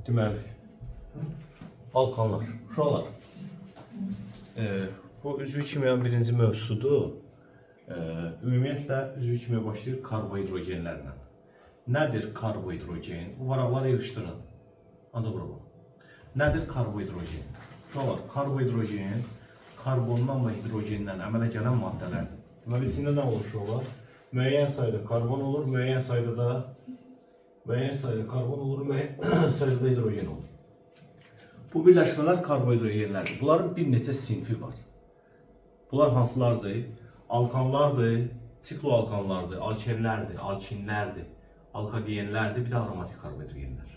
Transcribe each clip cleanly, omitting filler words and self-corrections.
Deməli, alkanlar, uşaqlar. Bu üzvü kimyanın birinci mövzusudur. Ümumiyyətlə üzvü kimya başlayır karbohidrogenlərlə. Nədir karbohidrogen? Bu varaqları yığışdırın. Ancaq bura bax. Nədir karbohidrogen? Uşaqlar, karbohidrogen karbondan və hidrogendən əmələ gələn maddələrdir. Deməli, içində nə olur uşaqlar? Müəyyən sayda karbon olur, müəyyən sayda karbon olur, müəyyən sayda da hidrogen olur. Bu birləşmələr karbohidrogenlərdir. Bunların bir neçə sinfi var. Bunlar hansılardır? Alkanlardır, sikloalkanlardır, alkenlərdir, alkinlərdir, alkadiyenlərdir, bir də aromatik karbohidrogenlər.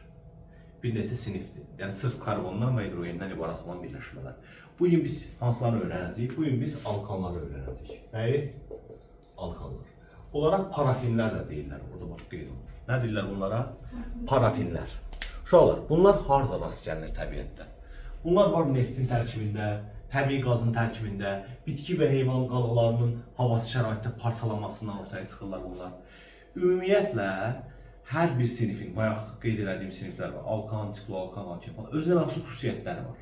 Bir neçə sinifdir. Yəni sırf karbondan və hidrogenden ibarət olan birləşmələr. Bugün biz hansılarını öyrənəcəyik? Bugün biz alkanları öyrənəcəyik. Nəyi? Alkanlar. Bunlara parafinlər də deyirlər. Orada bax qeyd olun. Nə deyirlər bunlara? Parafinlər. Uşaqlar, bunlar harda rast gəlinir təbiətdə? Bunlar var neftin tərkibində, təbii qazın tərkibində, bitki və heyvan qalıqlarının havası şəraitdə parçalanmasından ortaya çıxırlar bunlar. Ümumiyyətlə, hər bir sinifin, bayaq qeyd etdiyim siniflər var, alkan, sikloalkan, alken falan, özünə məxsus xüsusiyyətləri var.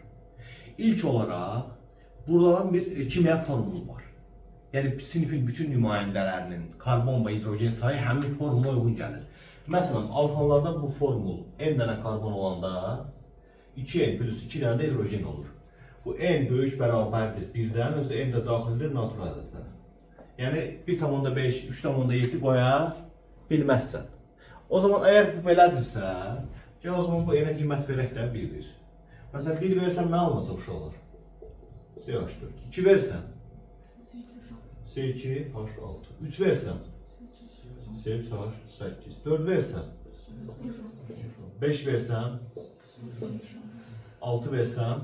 İlk olaraq, buradan bir kimya formulu var. Yəni, sinifin bütün nümayəndələrinin karbon və hidrogen sayı həmin formula uyğun gəlir. Məsələn, alkanlarda bu formul n dənə karbon olanda 2n plus 2 dənə də hidrogen olur. Bu n böyük bərabərdir 1-dən, özdə n də daxildir natural ədədlərə. Yəni 1,5, 3,7 qoya bilməzsən. O zaman əgər bu belədirsə, o zaman bu n-ə qiymət verək də 1-1. Məsələn, 1 versən nə olacaq uşaqlar? CH4. 2 versən? C2, H6. 3 versən? C3H8. 4 versən? 5 versən? 6 versən?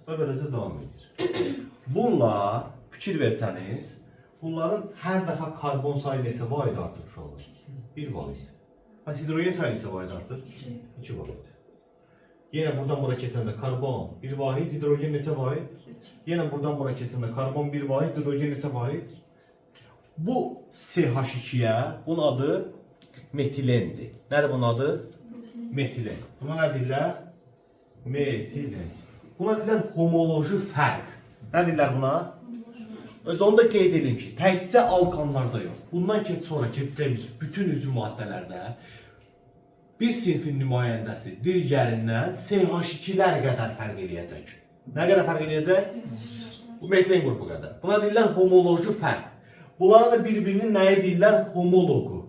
Və beləcə davam edir. Bunlar, fikir versəniz, bunların hər dəfə karbon sayı neçə vaid artır uşaqlar? 1 vaid. Bəs hidrogen sayı neçə vaid artır? 2 vaid. Yenə buradan bura keçəndə karbon 1 vaid, hidrogen neçə vaid? Yenə buradan bura keçəndə karbon 1 vaid, hidrogen neçə vaid? Bu CH2-yə bunun adı metilendir. Nədir bunun adı? Metilen. Buna nə deyirlər? Metilen. Buna deyirlər homoloji fərq. Nə deyirlər buna? Özdə onu da qeyd edeyim ki, təkcə alkanlarda yox. Bundan sonra keçsəyimiz bütün üzvü maddələrdə bir sinfin nümayəndəsi digərindən CH2-lər qədər fərq eləyəcək. Nə qədər fərq eləyəcək? Bu metilen qrupu qədər. Buna deyirlər homoloji fərq. Bunlara da bir-birinin nəyi deyirlər? Homologu.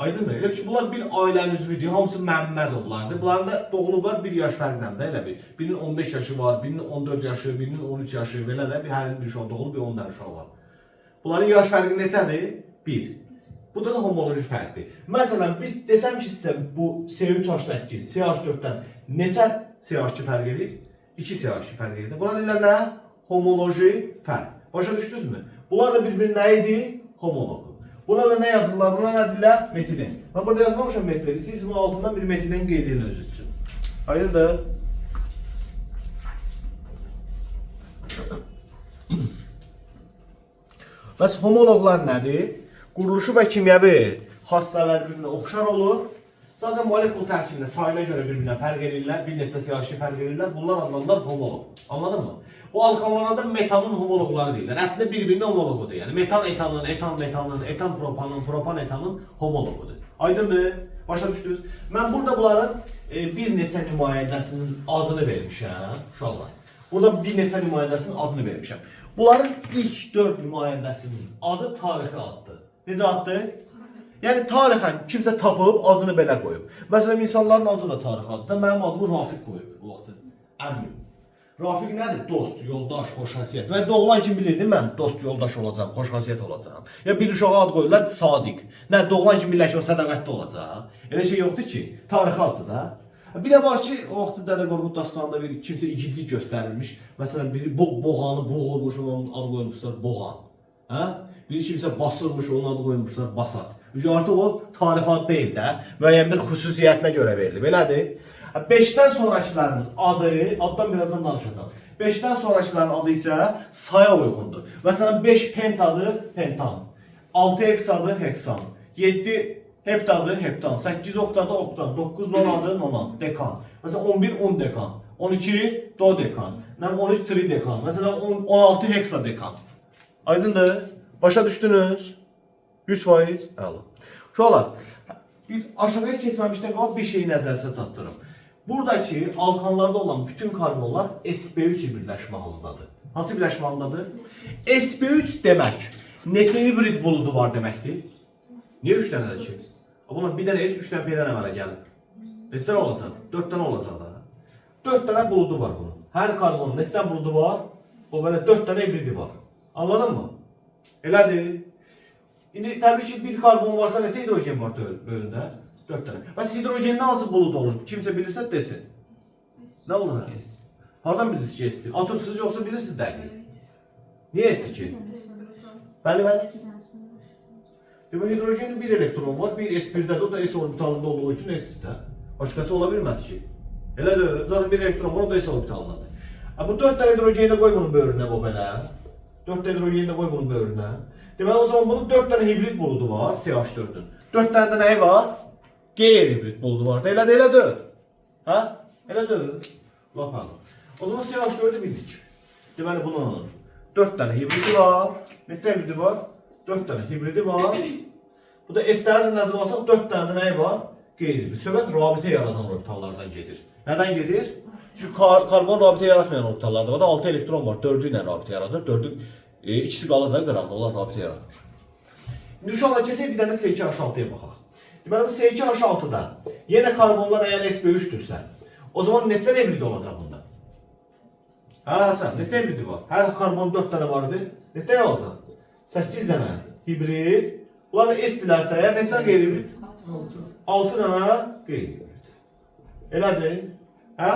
Aydındır. Elə ki, bunlar bir ailənin üzvüdür. Hamısı Məmmədovlardır. Bunların da doğulublar bir yaş fərqlə də elə bir. Birinin 15 yaşı var, birinin 14 yaşı, birinin 13 yaşı, belə də bir hərin bir uşaq doğulub, bir 10 dənə uşaq var. Bunların yaş fərqi neçədir? 1. Bu da homoloji fərqdir. Məsələn, biz desəm ki, sizə bu C3H8, CH4-dən neçə CH2 fərq edir? 2 CH2 fərq edir. Buna deyirlər nə? Homoloji fərq. Başa düşdünüzmü? Bunlar da bir-birinin nə idi? Homologu. Buna da nə yazırlar? Buna nə deyirlər? Metilen. Mən burada yazmamışam metilen. İstəyirsin altından bir metilen qeyd edin özü üçün. Aydındır? Bəs homoloqlar nədir? Quruluşu və kimyəvi xassələr bir-birinə oxşar olur. Sadəcə molekul tərkibində sayına görə bir-birinə fərq edirlər, bir neçə CH2 fərq edirlər. Bunlar adlanırlar homoloq. Anladın mı? Bu alkanlarda metanın homoloqları deyirlər. Əslində bir-birinin homoloqudur. Yəni metan etanın, etan metanın, etan propanın, propan etanın homoloqudur. Aydındır? Başa düşdünüz? Mən burada bunların bir neçə nümayəndəsinin adını vermişəm, uşaqlar. Burada bir neçə nümayəndəsinin adını vermişəm. Bunların ilk 4 nümayəndəsinin adı tarixi addır. Necə addır? Yəni tarixən kimsə tapıb adını belə qoyub. Məsələn, insanların adı da tarixi addır. Mənim adımı Rafiq qoyub bu vaxtı. Əmim. Rafiq nədir? Dost, yoldaş, xoşxasiyyət. Və doğulan kim bilirdim mən dost, yoldaş olacağım, xoşxasiyyət olacağım. Ya bir uşağa ad qoyurlar Sadiq. Nə doğulan kim bilirlər ki, o sədaqətli olacaq. Elə şey yoxdur ki, tarixi addır da. Bir də var ki, o vaxtı Dədə Qorqud dastanında bir kimsə igidlik göstərilmiş. Məsələn, biri boğanı boğulmuş, onun adı qoymuşlar Boğan. Hə? Biri kimsə basılmış, onun adı qoymuşlar Basat. Artıq o tarixi ad deyil də, müəyyən bir xüsusiyyətinə görə verilib. Belədir. 5-dən sonrakıların adı, addan birazdan danışacağım. 5-dən sonrakıların adı isə saya uyğundur. Məsələn, 5 pentadır, pentan. 6 heksadır, heksan. 7 Heptadır, heptan. 8 oktadır, oktan. 9 nonadır, nonan. Dekan. Mesela 11, 10 dekan. 12, dodekan. 13, tridekan. Mesela 16 heksadekan. Aydındır. Başa düşdünüz. 100%. Əla. Uşaqlar, bir aşağıya keçməmişdən qabaq bir şeyi nəzərsə çatdırım. Buradakı alkanlarda olan bütün karbonlar sp3 birləşmə halındadır. Hansı birləşmə halındadır? sp3 demək neçə hibrid buludu var deməkdir? Niyə 3 dənədir ki? Bunlar bir dənə S, 3 dənə P-dən əmələ gəlir. Neçə dənə olacaq? 4 dənə olacaq da. 4 dənə buludu var bunun. Hər karbonun neçə dənə buludu var? O belə 4 dənə hibridi var. Anladın mı? Elədir. İndi təbii ki bir karbon varsa neçə hidrogen var bölündə? 4 dənə. Bəs hidrogenin hansı bulud olur? Kimsə bilirsə desin. Nə olur? Hardan bilirsiniz ki S-dir? Atırsınız yoxsa bilirsiniz dəqiq? Niyə S-dir ki? Bəli, bəli. Demək hidrogenin bir elektron var, bir S1'dədir, o da S orbitalında olduğu üçün S-dir də. Başqası ola bilməz ki. Elədir, zaten bir elektron var, o da S orbitalındadır. Bu 4 dənə hidrogeni də qoy bunun böğrünə bu belə. 4 dənə hidrogeni də qoy bunun böğrünə. Deməli o zaman bunun 4 dənə hibrid buludu var, CH4'ün. 4 dənə də nəyi var? G hibrid buludu var da, elədir, elədir. Hə? Elədir. Lap hələ. O zaman CH4'ü bildik. Deməli bunun 4 dənə hibridi var. Neçə hibridi var? 4 dənə hibridi var. Bu da S-lərlə nəzər alsaq 4 dənə də nəyi var? Qeyri-hibrid. Söhbət rabitə yaradan orbitallardan gedir. Nədən gedir? Çünki karbon rabitə yaratmayan orbitallarda var da 6 elektron var. 4'ü ilə rabitə yaradır. 4'ü ikisi qalır da qıraqda. Onlar rabitə yaradır. İndi uşaqlar keçək bir dənə S2H6'ya baxaq. Deməli bu S2H6'da yenə karbonlar əgər sp3'dürsə, o zaman neçə hibrid olacaq bunda? Hə, Həsən, neçə hibridi var? Hər karbon 4 dənə vardı. Neçə olacaq? 8 dənə hibrid. Bunlar da S-dilərsə əgər neçə qeyri-hibrid? 6 dənə qeyri-hibrid. Elədir? Hə?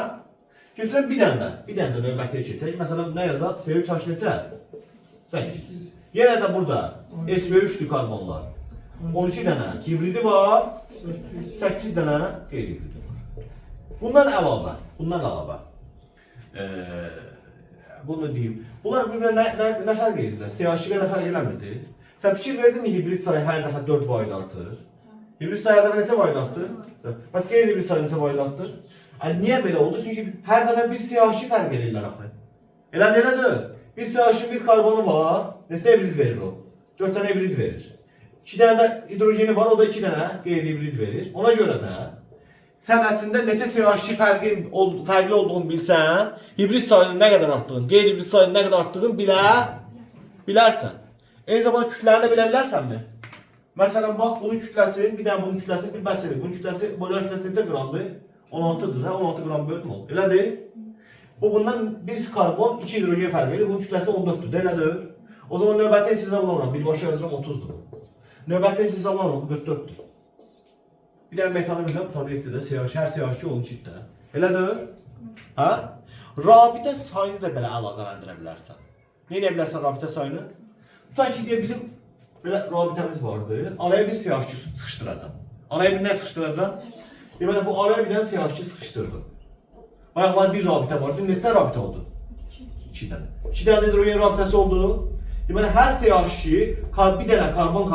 Keçək bir dənə növbətiyə keçək. Məsələn, nə yazaq? C3H neçə? 8. Yenə də burada sp3'dür karbonlar. 12 dənə hibridi var. 8 dənə qeyri-hibridi var. Bundan əlavə. Bunu deyim. Bunlar bir-birine nə fərq edirlər? CH2-yə nə fərq eləmirdi? Sən fikir verdin mi hibrid sayı hər dəfə 4 vayda artır? Hibrid sayı hər dəfə neçə vayda artır? Bəs qeyri-hibrid sayı neçə vayda artır? Niyə belə oldu? Çünki hər dəfə bir CH2 fərq edirlər axı. Elədir. Bir CH2 bir karbonu var. Neçə hibrid verir o? 4 dənə hibrid verir. 2 dənə də hidrojeni var, o da 2 dənə qeyri-hibrid verir. Ona görə də sən əslində neçə CH2 fərqli olduğunu bilsən, hibrid sayının nə qədər artdığını, qeyri-hibrid sayının nə qədər artdığını bilərsən. Eyni zamanda kütləni də bilə bilərsənmi? Məsələn, bax, bunun kütləsi, bir dənə bunun kütləsi bir bəs edir. Bunun kütləsi, molekül kütləsi neçə qramdır? 16'dır, hə? 16 qram böldüm o. Elədir? Bundan bir karbon, 2 hidrogen fərq verir. Bunun kütləsi 14'dür, elədir? O zaman növbəti hesablanan, birbaşa yazıram 30'dur. Növbəti hesablanan 44'dür. Bir dənə metanı bilən bu tabletdə də CH, hər CH2 12'dir. Elədir? Hə? Rabitə sayını da belə əlaqələndirə bilərsən. Nə edə bilərsən rabitə sayını? Tutaq ki, bizim belə rabitəmiz vardı. Araya bir CH2 sıxışdıracam. Araya bir nə sıxışdıracam? Deməli, bu araya bir dənə CH2 sıxışdırdım. Bayaqlar bir rabitə vardı. Neçə rabitə oldu? 2 dənə. 2 dənə hidrogen rabitəsi oldu. Deməli, hər CH2 bir dənə karbon,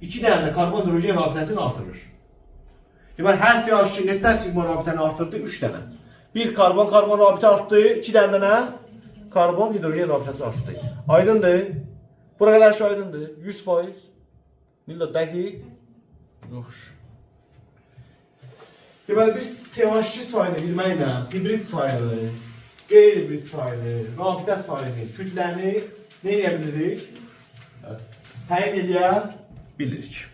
2 dənə də karbon hidrogen rabitəsini artırır. Deməli, hər CH2 neçə sigma rabitəni artırdı? 3 dənə. Bir karbon rabitə artdı, 2 dənə də karbon hidrogen rabitəsi artdı. Aydındır? Bura qədər şey aydındır. 100%. Nilda dəqiq. Yox. Deməli, bir CH2 sayını bilməklə hibrid sayını, qeyri-hibrid sayını, rabitə sayını, kütləni nə edə bilirik? Təyin edə bilirik.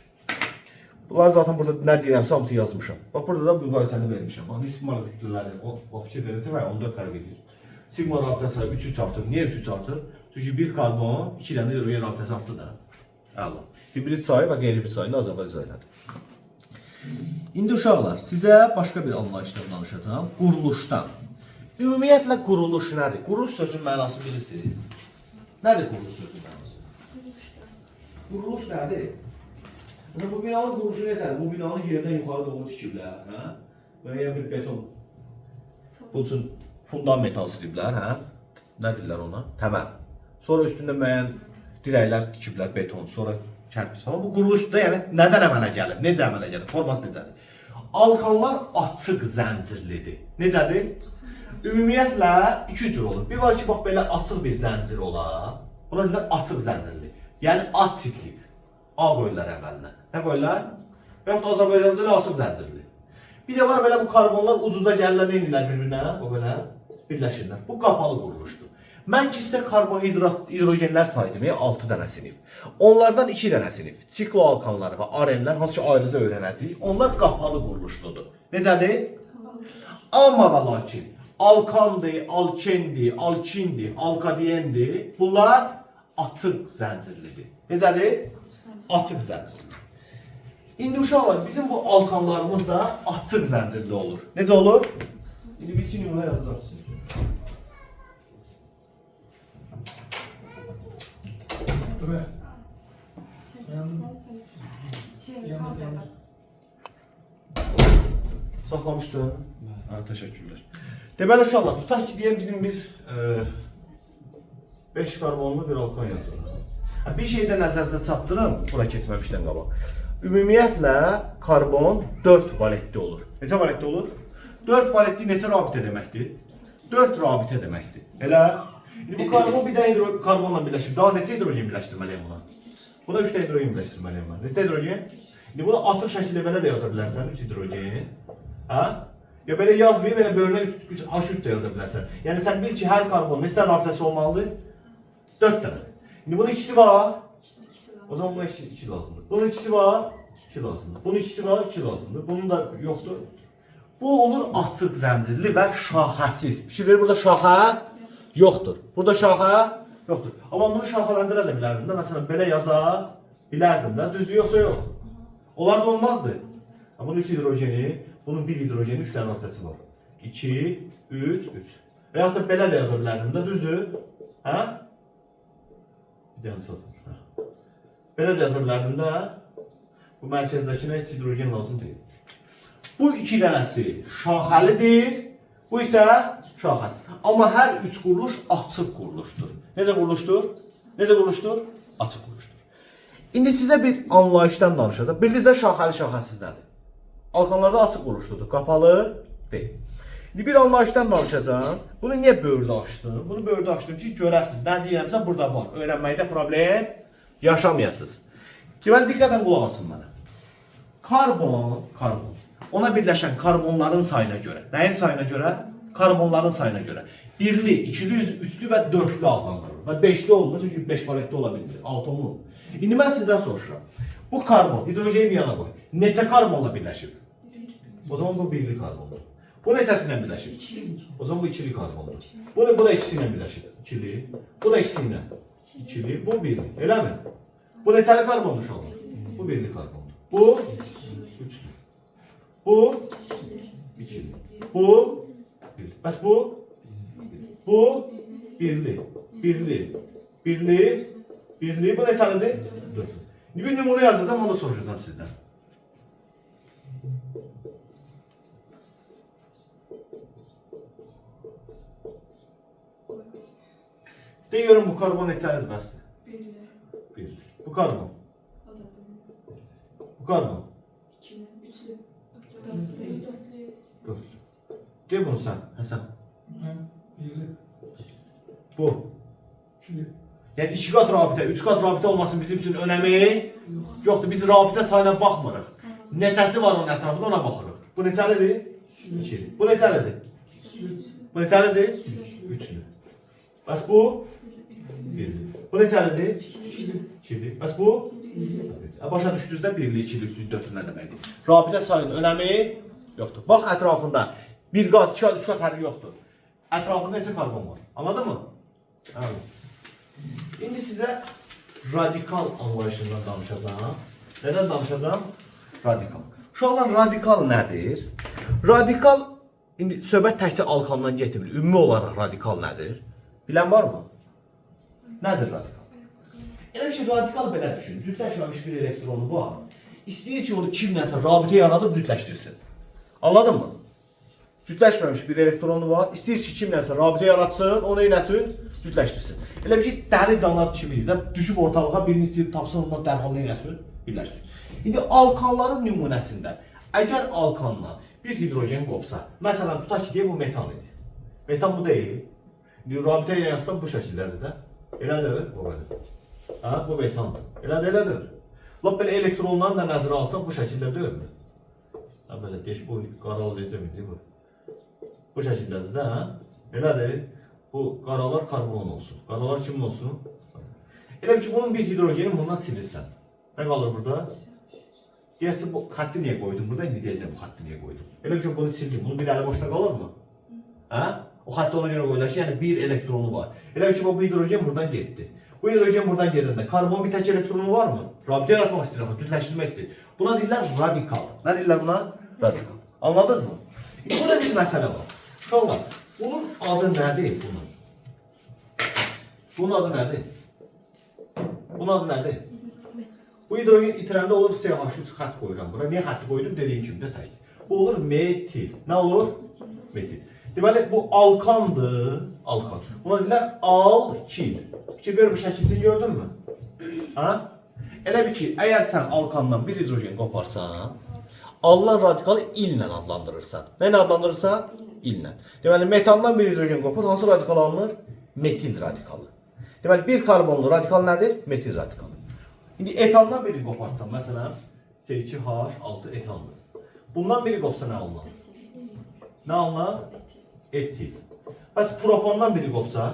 Bunlar zaten burada nə deyirəmsə hamısı yazmışam. Bax, burada da müqayisəni vermişəm. Bax, sigma kütlələri, o fikir verirsə və 14 fərq edir. Sigma rabitə sayı 3 artır. Niyə 3 artır? Çünki bir karbon, 2 dənə hidrogen rabitəsi artdı da. Allah. Hibrid sayı və qeyri-hibrid sayını az əvvəl izah elədim. İndi uşaqlar, sizə başqa bir anlayışdan danışacağım. Quruluşdan. Ümumiyyətlə quruluş nədir? Quruluş sözünün mənası bilirsiniz. Nədir quruluş sözünün mənası? Quruluş nədir? Bu binanın quruluşu necədir? Bu binanın yerdən yuxarı doğru tikiblər, hə? Müəyyən bir beton. Bu üçün fundamental siliblər, hə? Nə deyirlər ona? Təməl. Sonra üstündə müəyyən dirəklər tikiblər, beton. Sonra Kərpic falan. Bu quruluşda yəni nədən əmələ gəlir? Necə əmələ gəlir? Forması necədir? Alkanlar açıq zəncirlidir. Necədir? Ümumiyyətlə iki cür olur. Bir var ki, bax belə açıq bir zəncir olar. Buna deyirlər açıq zəncirli. Yəni asiklik. A qoyurlar əvvəlinə. Nə qoyurlar? Və yaxud Azərbaycanca ilə açıq zəncirli. Bir də var belə bu karbonlar ucuzda gəlirlər, neynirlər bir-birinə? O belə birləşirlər. Bu qapalı quruluşdur. Mən ki sizə hidrogenlər saydım, 6 dənə sinif. Onlardan 2 dənə sinif. Sikloalkanlar və arenlər, hansı ki ayrıca öyrənəcəyik. Onlar qapalı quruluşludur. Necədir? Amma və lakin alkandır, alkendir, alkindir, alkadiyendir. Bunlar açıq zəncirlidir. Necədir? Açıq zəncirli. İndi uşaqlar, bizim bu alkanlarımız da açıq zəncirli olur. Necə olur? İndi bir iki nümunə yazacağım sizin üçün. Saxlamışdın? Təşəkkürlər. Deməli uşaqlar, tutaq ki deyəm bizim bir 5 karbonlu bir alkan yazılır. Bir şeyi də nəzərinizə çatdırın, bura keçməmişdən qabaq. Ümumiyyətlə karbon 4 valentli olur. Neçə valentli olur? 4 valentli neçə rabitə deməkdir? 4 rabitə deməkdir. Elə? Bu karbon bir də karbonla birləşir. Daha neçə hidrogen birləşdirməliyəm buna? Bu da 3 hidrogen birləşdirməliyəm ben. Neçə hidrogen? İndi bunu açıq şəkildə belə də yaza bilərsən, 3 hidrogen. Hə? Ya belə yazmayıb, belə bölünə H3 də yaza bilərsən. Yəni sən bil ki, hər karbon neçə rabitəsi olmalıdır? 4 dənə. İndi bunun ikisi var. O zaman buna 2 lazımdır. Bunun ikisi var, 2 lazımdır. Bunun ikisi var, 2 lazımdır. Bunun da yoxdur. Bu olur açıq zəncirli və şaxəsiz. Fikir verir, burada şaxə yoxdur. Burada şaxə yoxdur. Amma bunu şaxələndirə də bilərdim də. Məsələn, belə yaza bilərdim də. Düzdür, yoxsa yox. Onlar da olmazdı. Bunun 3 hidrojeni, bunun 1 hidrojeni 3 dənə nöqtəsi var. 2, 3, 3. Və yaxud da belə də yaza bilərdim də. Düzdür? Hə? Bir dənə satın. Belə də yaza bilərdim də. Bu mərkəzdəkinə heç hidrogen lazım deyil. Bu iki dənəsi şaxəlidir. Bu isə şaxəsiz. Amma hər üç quruluş açıq quruluşdur. Necə quruluşdur? Necə quruluşdur? Açıq quruluşdur. İndi sizə bir anlayışdan danışacağım. Bildinizdə şaxəli şaxəsiz nədir? Alkanlarda açıq quruluşludur. Qapalı deyil. İndi bir anlayışdan danışacağım. Bunu niyə böyürdə açdım? Bunu böyürdə açdım ki, görəsiniz. Nə deyirəmsə burada var. Öyrənməkdə problem yaşamayasınız. Deməli, diqqətən qulaq asın mənə. Karbon. Ona birləşən karbonların sayına görə. Nəyin sayına görə? Karbonların sayına görə. Birli, ikili, üçlü və dörtlü adlandırılır. Və beşli olmaz, çünki 5 valentli ola bilir. 6 olmur. İndi mən sizdən soruşuram. Bu karbon, hidrojeni bir yana qoy. Neçə karbonla birləşir? O zaman bu birli karbondur. Bu neçəsi ilə birləşir? O zaman bu ikili karbondur. Bu da ikisi ilə birləşir. İkili. Bu da ikisi ilə. İkili. Bu birli. Elə mi? Bu neçəli karbondur şu an? Bu birli karbondur. Bu üçlü. Bu ikili. Bu birli. Bəs bu? Bu birli. Birli. Birli. Birli. Bu neçəlidir? Dörtlü. Şimdi bir numara yazacağım, onu da soracağım sizden. Diyorum bu karbon neçəlidir bəsdir? Birli. Bu karbon. Bu karbon. Dörtlü. De bunu sen, Hasan. Bu. Yani 2 kat rabitə, 3 kat rabitə olmasın bizim üçün önəmi yoxdur. Biz rabitə sayına baxmırıq. Neçəsi var onun ətrafında ona baxırıq. Bu neçəlidir? 2. Bu neçəlidir? Bu neçəlidir? 3'lü. Bəs bu? 1'li. Bu neçəlidir? 2'li. Bəs bu? Başa düşdünüzdə 1'li, 2'li, 3'lü, 4'lü nə deməkdir? Rabitə sayının önəmi yoxdur. Bax ətrafında 1 kat, 2 kat, 3 kat fərqi yoxdur. Ətrafında neçə karbon var? Anladın mı? Anladım. İndi sizə radikal anlayışından danışacağım. Nədən danışacağım? Radikal. Uşaqlar, radikal nədir? Radikal, indi söhbət təkcə alkandan getmir. Ümumi olaraq radikal nədir? Bilən var mı? Nədir radikal? Elə ki, radikal belə düşün. Cütləşməmiş bir elektronu var. İstəyir ki, onu kimləsə rabitə yaradıb cütləşdirsin. Anladın mı? Cütləşməmiş bir elektronu var. İstəyir ki, kimləsə rabitə yaratsın, onu eləsin, cütləşdirsin. Elə bir ki, dəli danat kimidir də, düşüb ortalığa birini istəyir tapsın, ondan dərhal eləsin, birləşdir. İndi alkanların nümunəsində, əgər alkandan bir hidrogen qopsa, məsələn, tutaq ki, bu metan idi. Metan bu deyil. İndi rabitə yazsam bu şəkildədir də. Elədir, bu belə. Ha, bu metandır. Elədir. Lap belə elektronları da nəzərə alsam bu şəkildə deyilmi? Ha, belə deyək, bu qaralı necə miydi bu? Bu şəkildədir də, hə? Elədir. Bu qaralar karbon olsun. Qaralar kimin olsun? Elə ki, bunun bir hidrogeni bundan silirsən. Nə qalır burada? Deyəsin, bu xətti niyə qoydum burada? İndi deyəcəm, bu xətti niyə qoydum? Elə ki, bunu sildim. Bunun bir əli boşda qalır mı? Hə? O xətti ona görə qoyulur ki, yəni bir elektronu var. Elə ki, bu hidrogen buradan getdi. Bu hidrogen buradan gedəndə karbonun bir tək elektronu var mı? Rabitə yaratmaq istəyir, cütləşdirmək istəyir. Buna deyirlər radikal. Nə deyirlər buna? Radikal. Anladınız mı? İndi burada bir məsələ var. Uşaqlar, bunun adı nədir? Bunun adı nədir? Bunun adı nədir? Bu hidrogen itirəndə olur CH3 xətt qoyuram bura. Niyə xətti qoydum? Dediyim kimi də təkdir. Bu olur metil. Nə olur? Metil. Deməli, bu alkandır. Alkan. Buna deyirlər alkil. Fikir ver, bu şəkilçini gördün mü? Ha? Elə bir ki, əgər sən alkandan bir hidrogen qoparsan, alınan radikalı illə adlandırırsan. Nə ilə adlandırırsan? İllə. Deməli, metandan bir hidrogen qopur, hansı radikal alınır? Metil radikalı. Deməli, bir karbonlu radikal nədir? Metil radikalı. İndi etandan biri qoparsan, məsələn, C2H6 etandır. Bundan biri qopsa nə alınar? Nə alınar? Etil. Bəs propandan biri qopsa?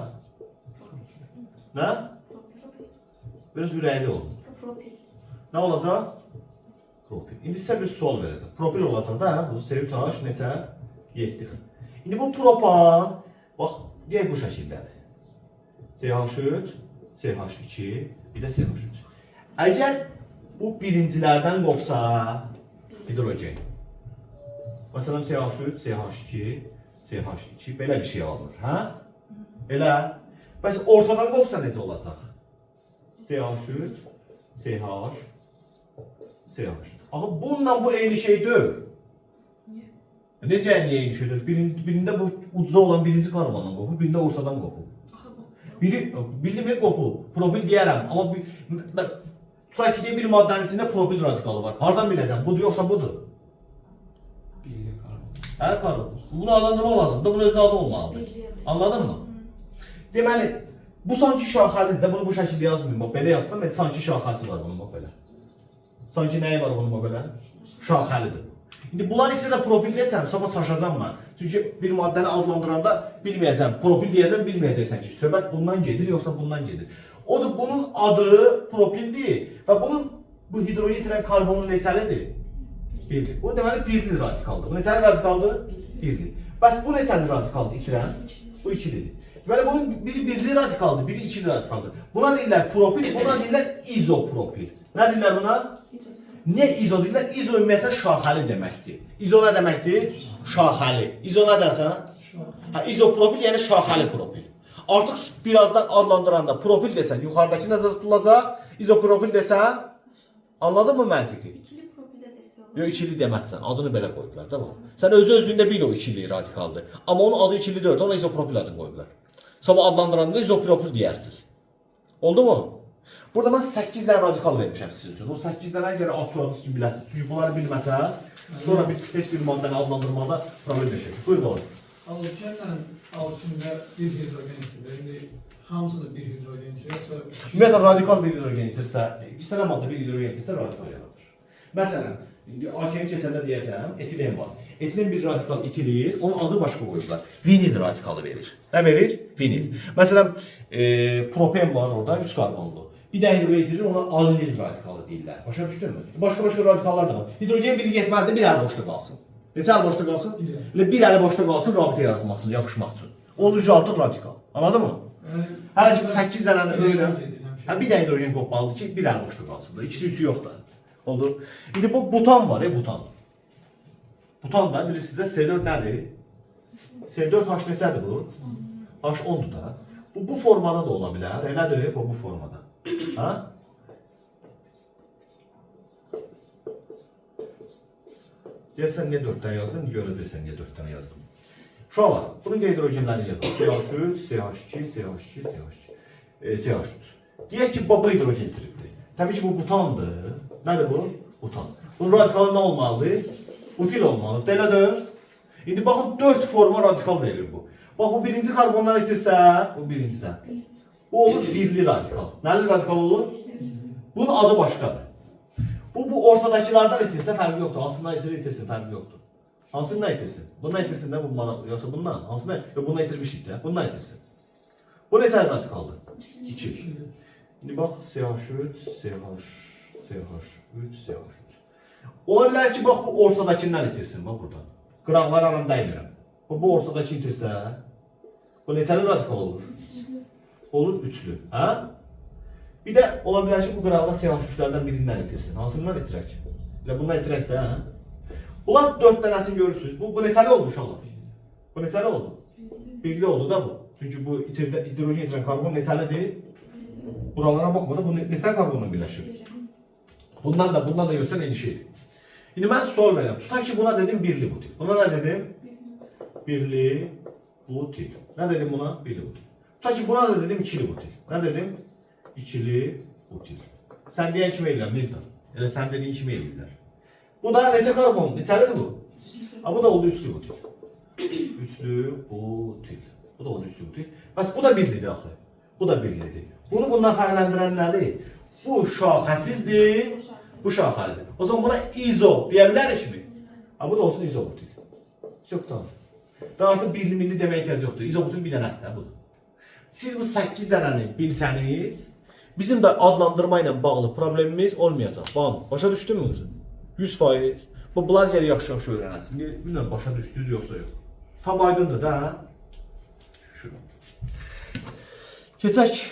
Nə? Biraz ürəkli olun. Nə olacaq? Propil. İndi sizə bir sual verəcəm. Propil olacaq da, bu C3H neçə? 7. İndi bu propan, bax, deyək bu şəkildədir. CH3, CH2, bir də CH3. Əgər bu birincilərdən qopsa, hidrogen. Məsələn, CH3, CH2, CH2, belə bir şey alınır, hə? Elə. Bəs ortadan qopsa necə olacaq? CH3, CH, CH3. Axı, bununla bu eyni şey deyil. Necə eyni şey deyil? Birində bu ucda olan birinci karbondan qopur, birində ortadan qopur. Bildim qopur, propil deyərəm, amma tutaq ki, bir maddənin içində propil radikalı var. Hardan biləcəm? Budur, yoxsa budur? Billi karbon. Hə, karbon. Bunu adlandırmaq lazımdır, bunun özünə adı olmalıdır. Anladın mı? Deməli, bu sanki şaxəlidir də, bunu bu şəkildə yazmayayım. Bax, belə yazsam, sanki şaxəsi var bunun, bax belə. Sanki nəyi var bunun, bax belə? Şaxəlidir. İndi bunlar isə də propil desəm, sabah çaşacam mən. Çünki bir maddəni adlandıranda bilməyəcəm, propil deyəcəm, bilməyəcəksən ki, söhbət bundan gedir, yoxsa bundan gedir. Odur, bunun adı propildir və bunun bu hidrogen itirən karbonun neçəlidir? Birli. Bu deməli birli radikaldır. Bu neçəli radikaldır? Birli. Bəs bu neçəli radikaldır itirən? Bu ikilidir. Deməli bunun biri birli radikaldır, biri ikili radikaldır. Buna deyirlər propil, buna deyirlər izopropil. Nə deyirlər buna? Niyə izo deyirlər? İzo ümumiyyətlə şaxəli deməkdir. İzo nə deməkdir? Şaxəli. İzo nə dersən? Ha, izopropil yəni şaxəli propil. Artıq birazdan adlandıranda propil desən yuxarıdakı nəzərdə tutulacaq, izopropil desən, anladın mı məntiqi? İkili propildə desək olur. Yox, ikili deməzsən, adını belə qoyublar, tamam. Sən özü-özlüyündə bil o ikili radikaldır. Amma onun adı ikili deyil, ona izopropil adını qoyublar. Sonra adlandıranda izopropil deyərsiniz. Oldu mu? Burada mən 8 dənə radikal vermişəm sizin üçün. O 8 dənə görə ad-soyadınız kimi biləsiniz. Çünki bunları bilməsəz, sonra biz heç bir maddəni adlandırmada problem yaşayacağıq. Buyurun oğlum. Alkenlə alkində bir hidrogen itirir. İndi hamısı da bir hidrogen itirir. Ümumiyyətlə radikal bir hidrogen itirsə, istənilən maddə bir hidrogen itirsə radikal yaradır. Məsələn, indi alkeni keçəndə deyəcəm, etilen var. Etilen bir radikal itilir, onun adı başqa qoyurlar. Vinil radikalı verir. Nə verir? Vinil. Məsələn, propen var orada, 3 karbonlu. Bir də hidrogen itirir, ona alil radikalı deyirlər. Başa düşdünmü? Başqa radikallar da var. Hidrogen biri getməlidir, bir əli boşda qalsın. Neçə əli boşda qalsın? Bir əli boşda qalsın, rabitə yaratmaq üçün, yapışmaq üçün. Onun ucaltıq radikal. Anladın mı? Hələ ki 8 dənəni öyrən. Bir də hidrogen qopmalıdır ki, bir əli boşda qalsın. İkisi üçü yox da. Oldu. İndi bu butan var, butan. Butan da bilirsiniz də C4 nədir? C4H neçədir bu? H10'dur da. Bu formada da ola bilər. Elədir, bu formada. Ha? Deyəsən niyə 4 dənə yazdım? Görəcəksən niyə 4 dənə yazdım. Uşaqlar, bunun hidrogenlərini yazalım. CH3, CH2, CH2, CH2, CH3. Deyək ki, baba hidrogen itiribdir. Təbii ki, bu butandır. Nədir bu? Butan. Bunun radikalı nə olmalıdır? Butil olmalıdır. Elədir. İndi baxın, 4 forma radikal verir bu. Bax, bu birinci karbondan itirsə, bu birincidən. Bu olur birli radikal. Nəli radikal olur? Bunun adı başqadır. Bu ortadakilardan itirsə fərqi yoxdur. Hansından itirsin fərqi yoxdur. Hansından itirsin? Bundan itirsin də bundan, yoxsa bundan? Hansından? Yox, bundan itirmişik də. Bundan itirsin. Bu neçə radikaldır? 2. İndi bax, CH3, CH3, CH3. Ola bilər ki, bax, bu ortadakindən itirsin, bax, buradan. Qıraqlar aram dəymirəm. Bu ortadaki itirsə, bu neçəli radikal olur? Olur 3'lü. Hə? Bir də ola bilər ki, bu qıraqda CH3'lərdən birindən itirsin. Hansından itirək? Elə bundan itirək də, hə? Bunlar 4 dənəsini görürsünüz. Bu neçəli olmuş olur? Bu neçəli oldu? Birli oldu da bu. Çünki bu hidrogen itirən karbon neçəlidir? Buralara baxmadan bu neçə karbonla birləşir? Bundan da görsən eyni şeydir. İndi mən sual verirəm. Tutaq ki, buna dedim birli butil. Buna nə dedim? Birli butil. Nə dedim buna? Birli butil. Tutaq ki, buna da dedim ikili butil. Nə dedim? İkili butil. Sən deyən kimi eləyirlər, Mirza. Elə sən dediyin kimi eləyirlər. Bu da neçə karbon? Neçəlidir bu? Bu da oldu üçlü butil. Üçlü butil. Bu da oldu üçlü butil. Bəs bu da birlidir axı. Bu da birlidir. Bunu bundan fərqləndirən nədir? Bu şaxəsizdir, bu şaxəlidir. O zaman buna izo deyə bilərik mi? Bu da olsun izobutil. Yox, tamam. Da artıq birli milli demək ehtiyac yoxdur. İzobutil bir dənədir də budur. Siz bu 8 dənəni bilsəniz, bizim də adlandırma ilə bağlı problemimiz olmayacaq. Başa düşdünmü qızım? 100%. Bunlar gəlir yaxşı-yaxşı öyrənəsin. Bilmirəm, başa düşdünüz yoxsa yox. Tam aydındır da. Şurada. Keçək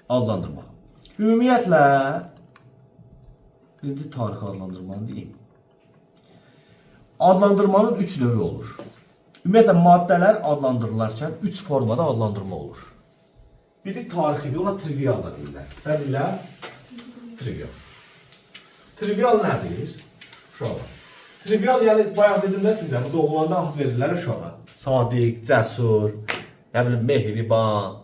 adlandırma. Ümumiyyətlə, birinci tarixi adlandırmanı deyim. Adlandırmanın 3 növü olur. Ümumiyyətlə, maddələr adlandırılarkən 3 formada adlandırma olur. Biri tarixidir, ona trivial da deyirlər. Nə deyirlər? Trivial. Trivial nədir? Uşaqlar. Trivial, yəni bayaq dedim də sizə, bu doğulanda ad verirlər uşağa. Sadiq, cəsur, nə bilim, mehriban.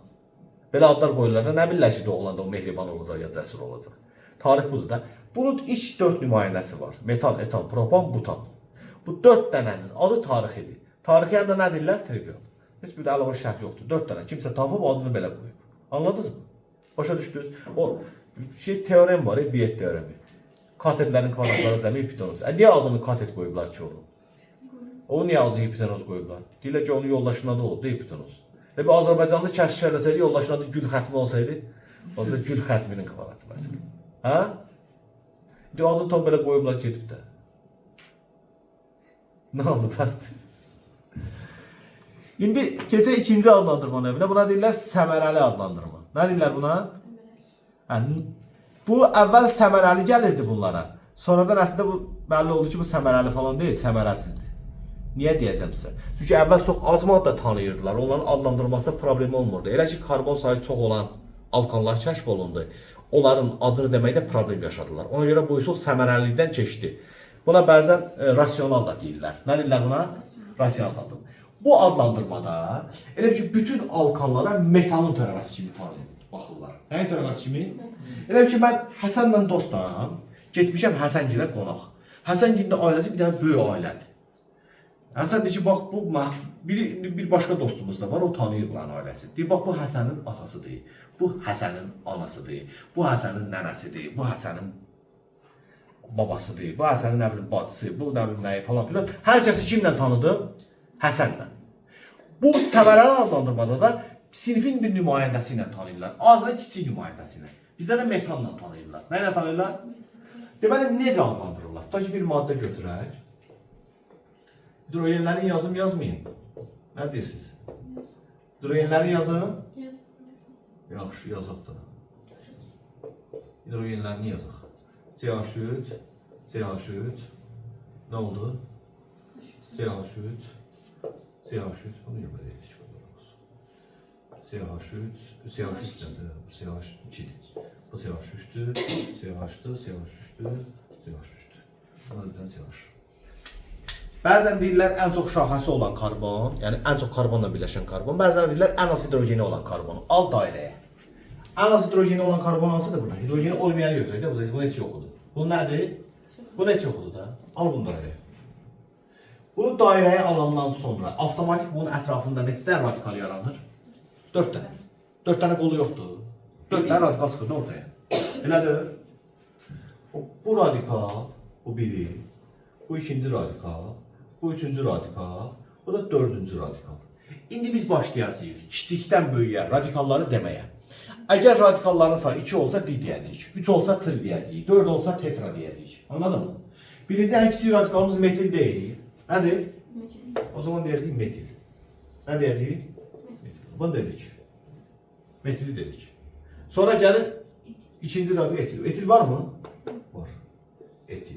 Belə adlar qoyurlar da, nə bilirlər ki, doğulanda o mehriban olacaq ya cəsur olacaq. Tarix budur da. Bunun iç 4 nümayəndəsi var. Metan, etan, propan, butan. Bu 4 dənənin adı tarixidir. Tarixi həm də nə deyirlər? Trivial. Heç bir də əlavə şərh yoxdur. 4 dənə. Kimsə tapıb adını belə qoyub. Anladınız mı? Başa düşdünüz? O teorem var, Viet teoremi. Katetlərin kvadratları cəmi hipotenoz. Niyə adını katet qoyublar ki onu? O niyə adını hipotenoz qoyublar? Deyirlər ki, onun yoldaşının adı olub da hipotenoz. Bir Azərbaycanda kəşf eləsəydi, yoldaşının adı gül xətmi olsaydı, o da gül xətminin kvadratı məsələn. Hə? İndi adını tam belə qoyublar gedib də. Nə oldu bəsdir? İndi keçək ikinci adlandırma növünə. Buna deyirlər səmərəli adlandırma. Nə deyirlər buna? Bu əvvəl səmərəli gəlirdi bunlara. Sonradan əslində bu bəlli oldu ki, bu səmərəli falan deyil, səmərəsizdir. Niyə deyəcəm sizə? Çünki əvvəl çox az maddə tanıyırdılar. Onların adlandırmasında problem olmurdu. Elə ki, karbon sayı çox olan alkanlar kəşf olundu. Onların adını deməkdə problem yaşadılar. Ona görə bu üsul səmərəlilikdən keçdi. Buna bəzən rasional da deyirlər. Nə deyirlər buna? Rasional adlandırma. Bu adlandırmada elə ki, bütün alkanlara metanın törəməsi kimi baxırlar. Nəyin törəməsi kimi? Elə ki, mən Həsənlə dostam, getmişəm Həsəngilə qonaq. Həsəngilin ailəsi bir dənə böyük ailədir. Həsən deyir ki, bax, bu bir başqa dostumuz da var, o tanıyır bunların ailəsi. Deyir, bax, bu Həsənin atasıdır, bu Həsənin anasıdır, bu Həsənin nənəsidir, bu Həsənin babasıdır, bu Həsənin nə bilim bacısı, bu nə bilim nəyi falan filan. Hər kəsi kimlə tanıdı? Həsənlə. Bu səmərəli adlandırmada da sinifin bir nümayəndəsi ilə tanıyırlar. Adına kiçik nümayəndəsi ilə. Bizdə də metanla tanıyırlar. Nə ilə tanıyırlar? Deməli, necə adlandırırlar? Tutaq ki, bir maddə götürək. Hidrogenlərin yazım yazmayın. Nə deyirsiniz? Hidrogenlərin yazım? Yaxşı, yazaq da. Hidrogenlərini yazaq. CH3, CH3. Nə oldu? CH3, CH3. Bunu yapayım. CH3, CH3'dür, CH2'dir. Bu CH3'dür, CH3'dür, CH3'dür, CH3'dür. Bunlardan CH. Bəzən deyirlər ən çox şaxəsi olan karbon, yəni ən çox karbonla birləşən karbon. Bəzən deyirlər ən az hidrogeni olan karbon. Al dairəyə. Ən az hidrogeni olan karbon hansıdır burada? Hidrogeni olmayanı götürək də, bu heç yoxudur. Bu nədir? Bu heç yoxudur da. Al bunu dairəyə. Bunu dairəyə alandan sonra avtomatik bunun ətrafında neçə dənə radikal yaranır? 4 dənə. 4 dənə qolu yoxdur. 4 dənə radikal çıxır da ortaya. Elədir? Bu radikal, bu biri, bu ikinci radikal, bu üçüncü radikal, bu da dördüncü radikal. İndi biz başlayacağıq kiçikdən böyüyə radikalları deməyə. Əgər radikalların sayı 2 olsa di deyəcəyik, 3 olsa tri deyəcəyik, 4 olsa tetra deyəcəyik. Anladın mı? Birinci ən kiçik radikalımız metil deyil. Nədir? O zaman deyəcəyik metil. Nə deyəcəyik? Bunu dedik. Metili dedik. Sonra gəlir ikinci radikal etil. Etil var mı? Var. Etil.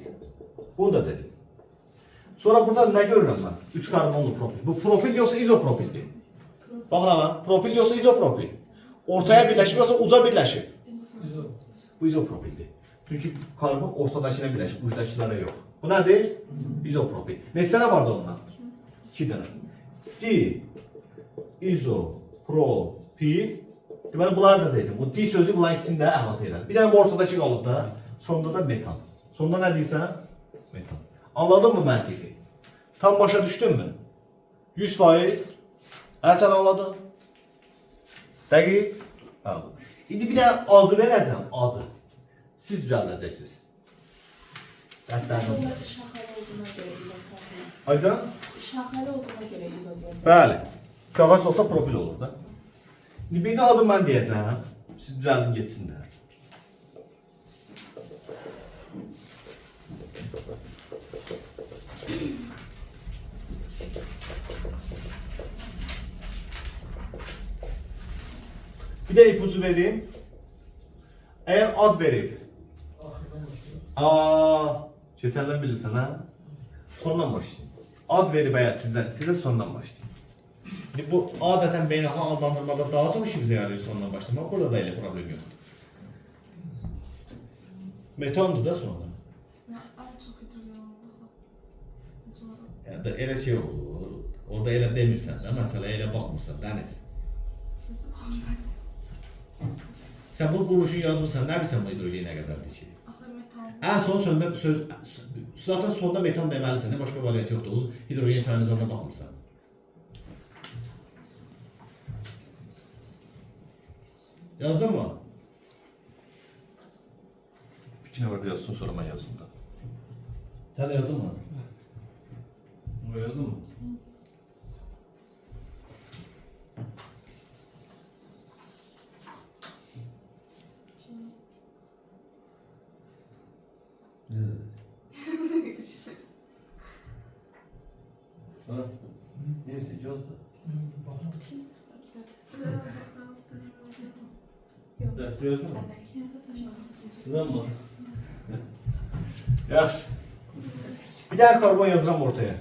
Bunu da dedim. Sonra burada nə görürəm mən? 3 karbonlu propil. Bu propil yoxsa izopropildir? Baxın lan, propil yoxsa izopropil? Ortaya birləşib yoxsa uca birləşib? Bu izopropildir. Çünki karbon ortadakına birləşib, ucdakilərə yox. Bu nədir? İzopropil. Neçə dənə vardı ondan? 2 dənə. Di, izopropil. Deməli, bunları da dedim. Bu di sözü bunların ikisini də əhatə edir. Bir dənə bu ortadakı qalıb da, sonunda da metan. Sonunda nə deyirsən? Metan. Anladın mı məntiqi? Tam başa düşdün mü? 100%. Sən anladın? Dəqiq? Anladım. İndi bir dənə adı verəcəm, adı. Siz düzəldəcəksiniz. Dəftərinizdə. Şaxəli olduğuna görə izopropil. Aycan? Şaxəli olduğuna görə izopropil. Bəli. Şaxəs olsa propil olur da. İndi bir də adı mən deyəcəm. Siz düzəldin geçsinlər. Bir de ipucu vereyim. Eğer ad verip, keçəndən bilirsən ha? Sondan başlayayım. Ad verip eğer sizden istəyirsə sondan başlayayım. Şimdi bu adeten beynəlxalq adlandırmada daha çok işimize yarıyor sondan başlamak. Burada da elə problem yoktur. Metandır da sonra. Yani da elə şey olur. Orada elə demirsən də, məsələ elə baxmırsan, dəniz. Sen bu quruluşu yazmırsan, nə bilsən bu hidrogen nə qədərdir ki? En son sonunda söz, zaten sonda metan deməlisən, ne başka variant yoktur. O hidrogen sayına zaten baxmırsan. Yazdın mı? İçine vardı yazsın, sonra ben yazdım da. Sen de yazdın mı? Bunu yazdın mı? Ne dedi? Ha? Neyse yazdı. Ders yazdın mı? Yazdın mı? Yaxşı. Bir tane karbon yazıram ortaya.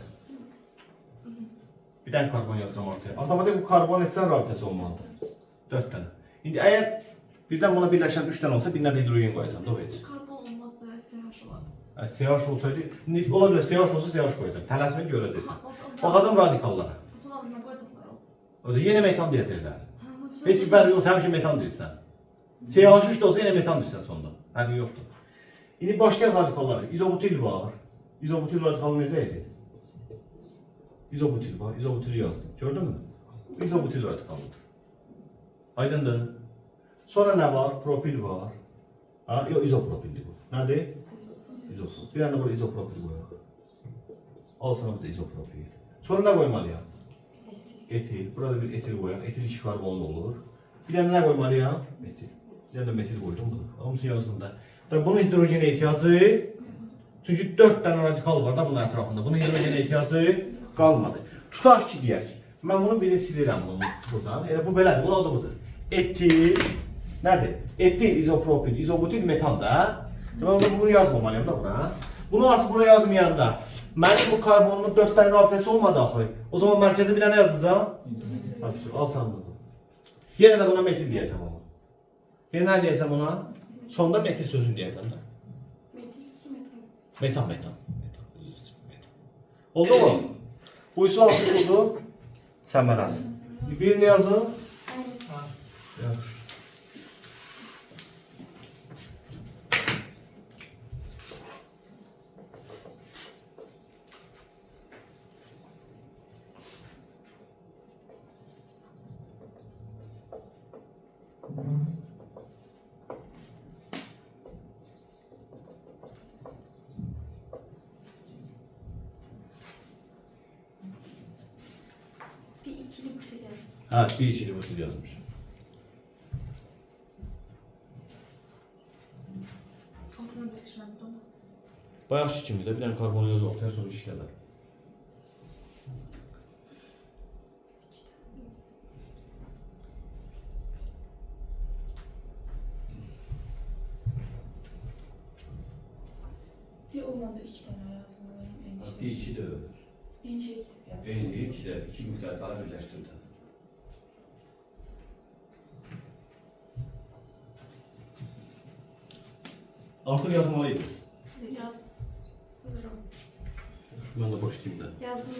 Bir tane karbon yazıram ortaya. Otomatik bu karbon etsen rabitesi olmalıdır. 4 tane. Şimdi eğer birden buna birleşen 3 tane olsa birine de hidrogen koyacağım. Doğru et. Karbon olmazsa SH olar. Yani CH olsaydı, olabilir CH olsa CH koyacağım. Tələsməni görəcəksən. Baxacağım radikallara. Sonra adına qoyacaqlar o. Orada yine metan diyecekler. Hiç bir fərqi yoxdur, həmişə metan deyirsən. CH3 də olsa yine metan deyirsən sonunda. Fərqi yoxdur. İndi başqa radikalları. İzobutil var. İzobutil radikalı necə idi? İzobutil var. İzobutili yazdım. Gördün mü? Bu İzobutil radikalıdır. Aydındır. Sonra nə var? Propil var. Ha, yox, izopropildir bu. Nədir? İzopropil. Bir anda burada izopropil qoyaq. Al sana bir de izopropil. Sonra nə qoymalıyam? Etil. Burada bir etil qoyaq. Etil 2 karbonlu olur. Bir dənə nə qoymalıyam? Metil. Bir dənə metil qoydum bunu. Hamısını yazdım da. Tabii bunun hidrogene ihtiyacı, çünkü 4 tane radikal var da bunun etrafında. Bunun hidrogene ihtiyacı kalmadı. Tutaq ki deyək. Mən bunu bir silirəm bunu buradan. Elə bu belədir. Bunun adı budur. Etil nədir? Etil izopropil, izobutil metan da. Ben bunu yazmamalıyım da buna. Bunu artık buraya yazmayanda mənim bu karbonun 4 tane rabitəsi olmadı axı. O zaman mərkəzə bir dənə yazacağam. Al sən bunu. Yenə də buna metil deyəcəm ama. Yenə nə deyəcəm ona? Sonda metil sözünü deyəcəm də. Metil, su metal. Metan, metan. Oldu mu? Bu üsul altı üsuldu. Səmərəli. Birini yazın. Yaxşı. Bir ikili butel yazmış. Ha, bir ikili butil yazmış. Altına birleşmedi onu. Bayaqçı kimi də bir dənə karbon yazı ortaya sonra işlədə. Bir olanda iki tane yazmalıyım. Hatta iki də En şey gidip yazdım. eyni, iki müxtəlifləri birləşdirdi. Artıq yazmalıydınız. Yazırım. Mən də boşlayayım da. Yazdım.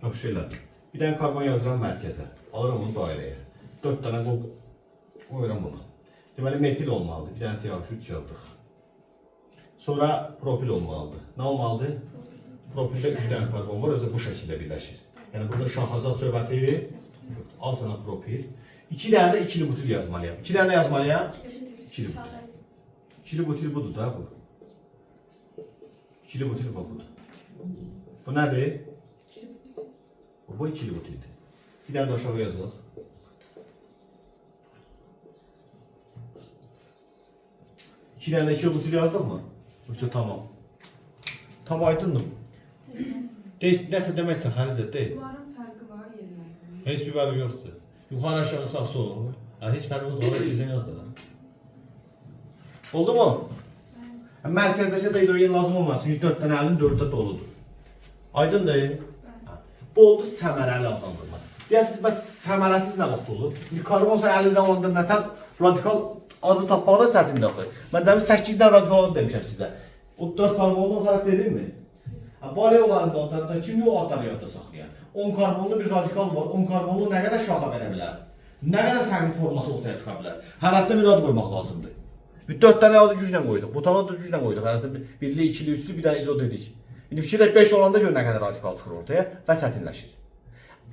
Bax şeylər. Bir dənə karbon yazıram mərkəzə. Alıram onu dairəyə. 4 dənə qol qoyuram buna. Deməli metil olmalıdır. Bir dənə siyah şut yazdıq. Sonra propil olmalıdır. Nə olmalıdır? Propildə 3 dənə karbon var, özü bu şəkildə birləşir. Yəni burada şahazat söhbəti, al sana propil. 2 dənə də ikili butil yazmalıyam. 2 dənə də yazmalıyam. İkili butil. İkili butil budur da bu. İkili butil budur. Bu nədir? Bu ikili butildir. Bir dənə də aşağı yazılır. İki dənə ikili butil yazdın mı? Yoksa tamam. Tam aydındır mı? Nəsə demək istəyən Xəlizət deyil. Bunların fərqi var yerlərdə. Heç bir fərqi yoxdur. Yuxarı aşağı sağ sol olur. Heç fərqi yoxdur. Oraya sizin yazdılar. Oldu mu? Mərkəzdəki də hidrogen lazım olmaz. Çünki 4 dənə əlin 4-də doludur. Aydındır? Bu oldu səmərəli adlandırma. Deyəsiniz, bəs səmərəsiz nə vaxt olur? Karbonsa 50-dən olanda nətən radikal adı tapmağı da çətindir axı. Mən cəmi 8-dən radikal adı demişəm sizə. O 4 karbonlu o taraf dedim mi? Valyolarında o tarafda kim yox adları yadda saxlayan? 10 karbonlu bir radikal var. 10 karbonlu nə qədər şaxa verə bilər? Nə qədər fərqli forması ortaya çıxa bilər? Hərəsində bir ad qoymaq lazımdır. Bir 4 dənə adı güclə qoyduq. Butana da güclə qoyduq. Hərəsində birli, ikili, üçlü, bir dənə izod dedik. İndi fikirlə 5 olanda gör nə qədər radikal çıxır ortaya və çətinləşir.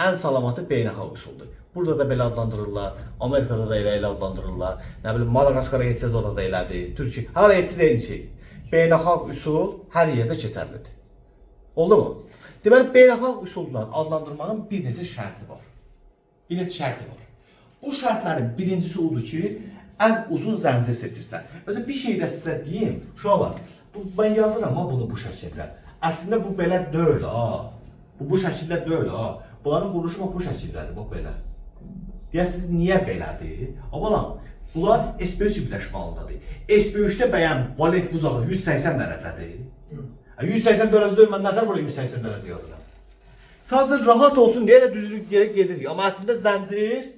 Ən salamatı beynəlxalq üsuldur. Burada da belə adlandırırlar, Amerikada da elə adlandırırlar. Nə bilim, Madagaskara getsəz orada da elədir. Türkiyə, hər etsi də eyni şey. Beynəlxalq üsul hər yerdə keçərlidir. Oldu mu? Deməli, beynəlxalq üsuldan adlandırmanın bir neçə şərti var. Bir neçə şərti var. Bu şərtlərin birincisi odur ki, ən uzun zəncir seçirsən. Özü bir şey də sizə deyim, uşaqlar, mən yazıram ha bunu bu şəkildə. Əslində bu belə deyil ha. Bu şəkildə deyil ha. Bunların quruluşu bu şəkildədir, bax belə. Deyəsiniz, niyə belədir? Amma bunlar SP3 birləşmə halındadır. SP3-də bəyən valent buzağı 180 dərəcədir. 180 dərəcə deyil, mən nətər buraya 180 dərəcə yazıram? Sadəcə rahat olsun deyə də düzlük yerə gedirik. Amma əslində zəncir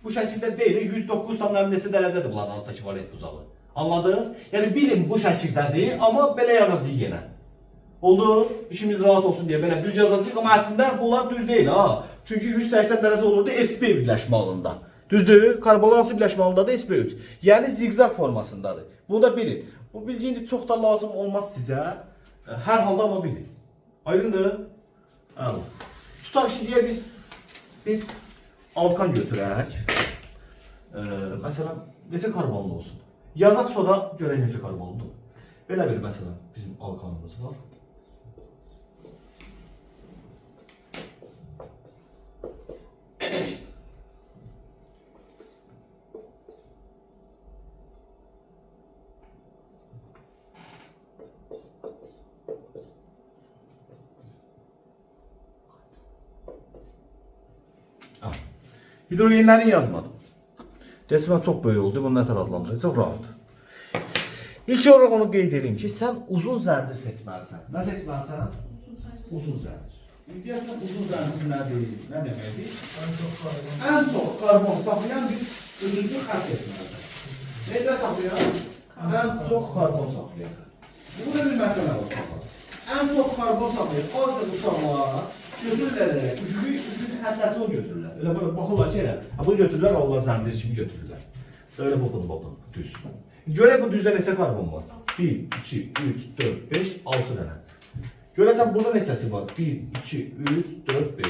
bu şəkildə deyil, 109 tam nəmnəsi dərəcədir bunların arasındakı valent buzağı. Anladınız? Yəni bilin bu şəkildədir, amma belə yazacağıq yenə. Oldu, işimiz rahat olsun deyə belə düz yazacağıq, amma əslində bunlar düz deyil ha. Çünki 180 dərəcə olurdu SP birləşmə halında. Düzdür? Karbonlansı birləşmə halında da SP3. Yəni zigzag formasındadır. Bunu da bilin. Bu bilgi indi çox da lazım olmaz sizə. Hər halda amma bilin. Aydındır? Tutaq ki, deyək biz bir alkan götürək. Məsələn, neçə karbonlu olsun? Yazaq sonra görək neçə karbonludur. Belə bir məsələn bizim alkanımız var. Hidrogenləri yazmadım. Desmən çox böyük oldu, bunu nətər adlandırır? Çox rahat. İlk olarak onu qeyd edeyim ki, sən uzun zəncir seçməlisən. Nə seçməlisən? Uzun zəncir. Deyəsən uzun zəncir nədir? Nə deməkdir? Ən çox karbon saxlayan bir özünüzü xətt etməlisən. Nədə saxlayan? Ən çox karbon saxlayan. Burada bir məsələ var. ən çox karbon saxlayır. Azdır uşaqlar götürürlər, üçüncü xəttlərcə götürürlər. Elə böyle baxırlar ki, elə, bunu götürürlər, onlar zəncir kimi götürürlər. Öyle bakın, düz. Görək bu düzdə neçə karbon var? 1, 2, 3, 4, 5, 6 dənə. Görəsən burada neçəsi var? 1, 2, 3, 4, 5.